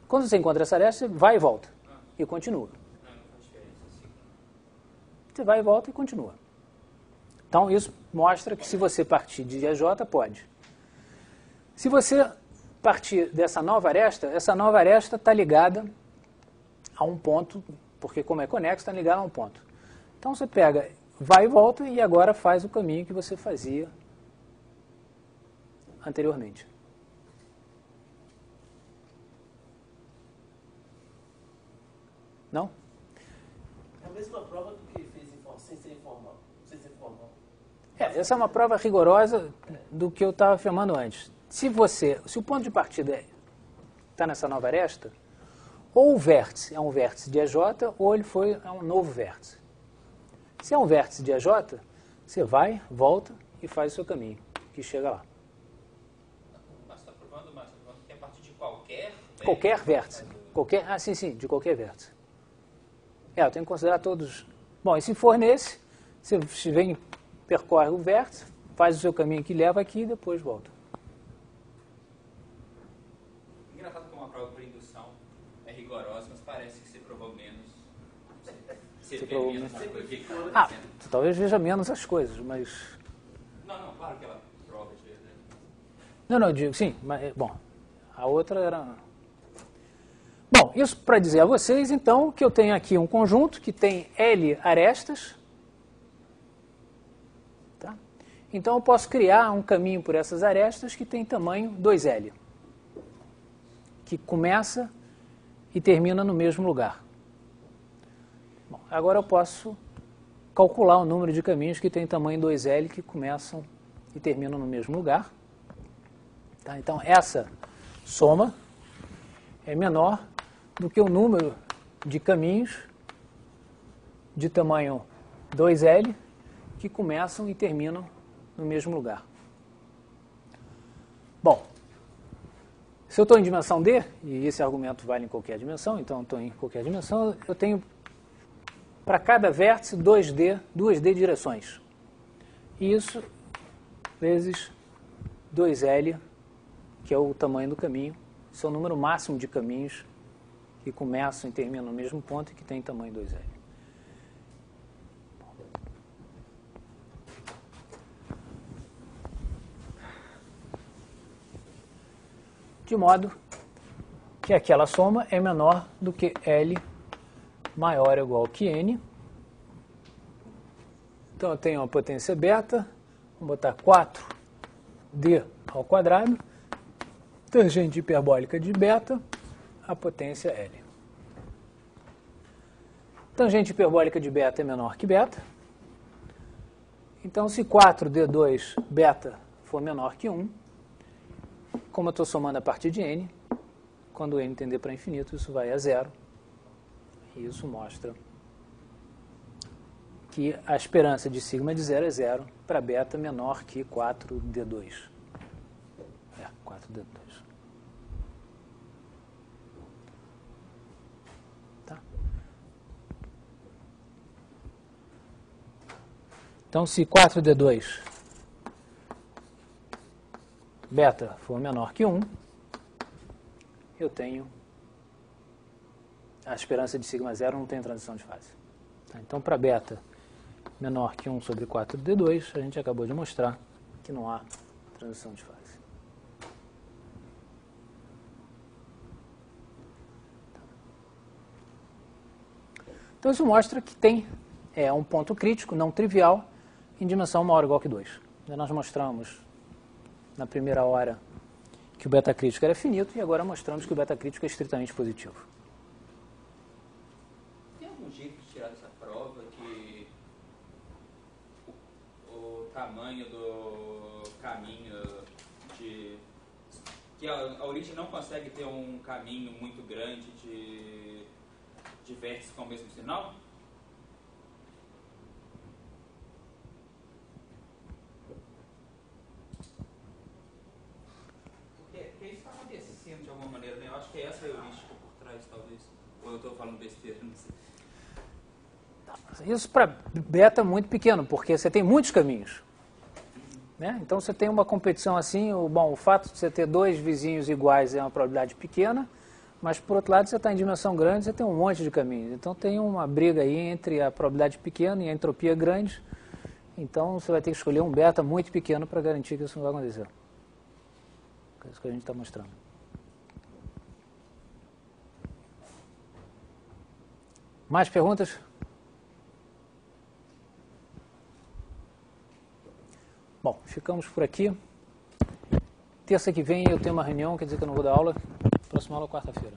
Quando você encontra essa aresta, você vai e volta. E continua. Você vai e volta e continua. Então, isso mostra que se você partir de EJ, pode. Se você partir dessa nova aresta, essa nova aresta está ligada a um ponto, porque como é conexo, está ligada a um ponto. Então, você pega, vai e volta e agora faz o caminho que você fazia anteriormente. Não?
É a mesma prova do que fez sem ser informal.
Essa é uma prova rigorosa do que eu estava afirmando antes. Se o ponto de partida está nessa nova aresta, ou o vértice é um vértice de EJ, ou ele é um novo vértice. Se é um vértice de EJ, você vai, volta e faz o seu caminho, que chega lá.
Mas está provando que é a partir de qualquer...
Qualquer vértice. Sim, de qualquer vértice. Eu tenho que considerar todos... Bom, e se for nesse, você vem, percorre o vértice, faz o seu caminho que leva aqui e depois volta.
Engraçado como a prova por indução é rigorosa, mas parece que você provou menos. Você vê menos na coisa que está acontecendo.
Talvez veja menos as coisas, mas...
Não, claro que ela prova de verdade.
Não, eu digo, sim, mas, bom, a outra era... Bom, isso para dizer a vocês, então, que eu tenho aqui um conjunto que tem L arestas, tá? Então eu posso criar um caminho por essas arestas que tem tamanho 2L, que começa e termina no mesmo lugar. Bom, agora eu posso calcular o número de caminhos que tem tamanho 2L que começam e terminam no mesmo lugar. Tá? Então, essa soma é menor do que o número de caminhos de tamanho 2L que começam e terminam no mesmo lugar. Bom, se eu estou em dimensão D, e esse argumento vale em qualquer dimensão, então eu estou em qualquer dimensão, eu tenho para cada vértice 2D direções. E isso vezes 2L, que é o tamanho do caminho, esse é o número máximo de caminhos que começam e terminam no mesmo ponto e que tem tamanho 2L. De modo que aquela soma é menor do que L maior ou igual que N. Então eu tenho uma potência beta, vamos botar 4D ao quadrado, tangente hiperbólica de beta, a potência L. Tangente hiperbólica de beta é menor que beta. Então, se 4D2 beta for menor que 1, como eu estou somando a partir de N, quando N tender para infinito, isso vai a zero. E isso mostra que a esperança de sigma de zero é zero para beta menor que 4D2. 4D2. Tá? Então, se 4D2 beta for menor que 1, eu tenho a esperança de sigma zero, não tem transição de fase. Tá? Então, para beta menor que 1 sobre 4D2, a gente acabou de mostrar que não há transição de fase. Então, isso mostra que tem um ponto crítico, não trivial, em dimensão maior ou igual que 2. Nós mostramos na primeira hora que o beta crítico era finito e agora mostramos que o beta crítico é estritamente positivo.
tamanho do caminho de... que a origem não consegue ter um caminho muito grande de vértices com o mesmo sinal? Porque isso está acontecendo de alguma maneira, né? Eu acho que é essa a heurística por trás, talvez. Ou eu estou falando besteira, não sei.
Isso para beta é muito pequeno, porque você tem muitos caminhos. Né? Então você tem uma competição assim, o fato de você ter dois vizinhos iguais é uma probabilidade pequena, mas por outro lado você está em dimensão grande, você tem um monte de caminhos. Então tem uma briga aí entre a probabilidade pequena e a entropia grande, então você vai ter que escolher um beta muito pequeno para garantir que isso não vai acontecer. É isso que a gente está mostrando. Mais perguntas? Bom, ficamos por aqui. Terça que vem eu tenho uma reunião, quer dizer que eu não vou dar aula. Próxima aula, quarta-feira.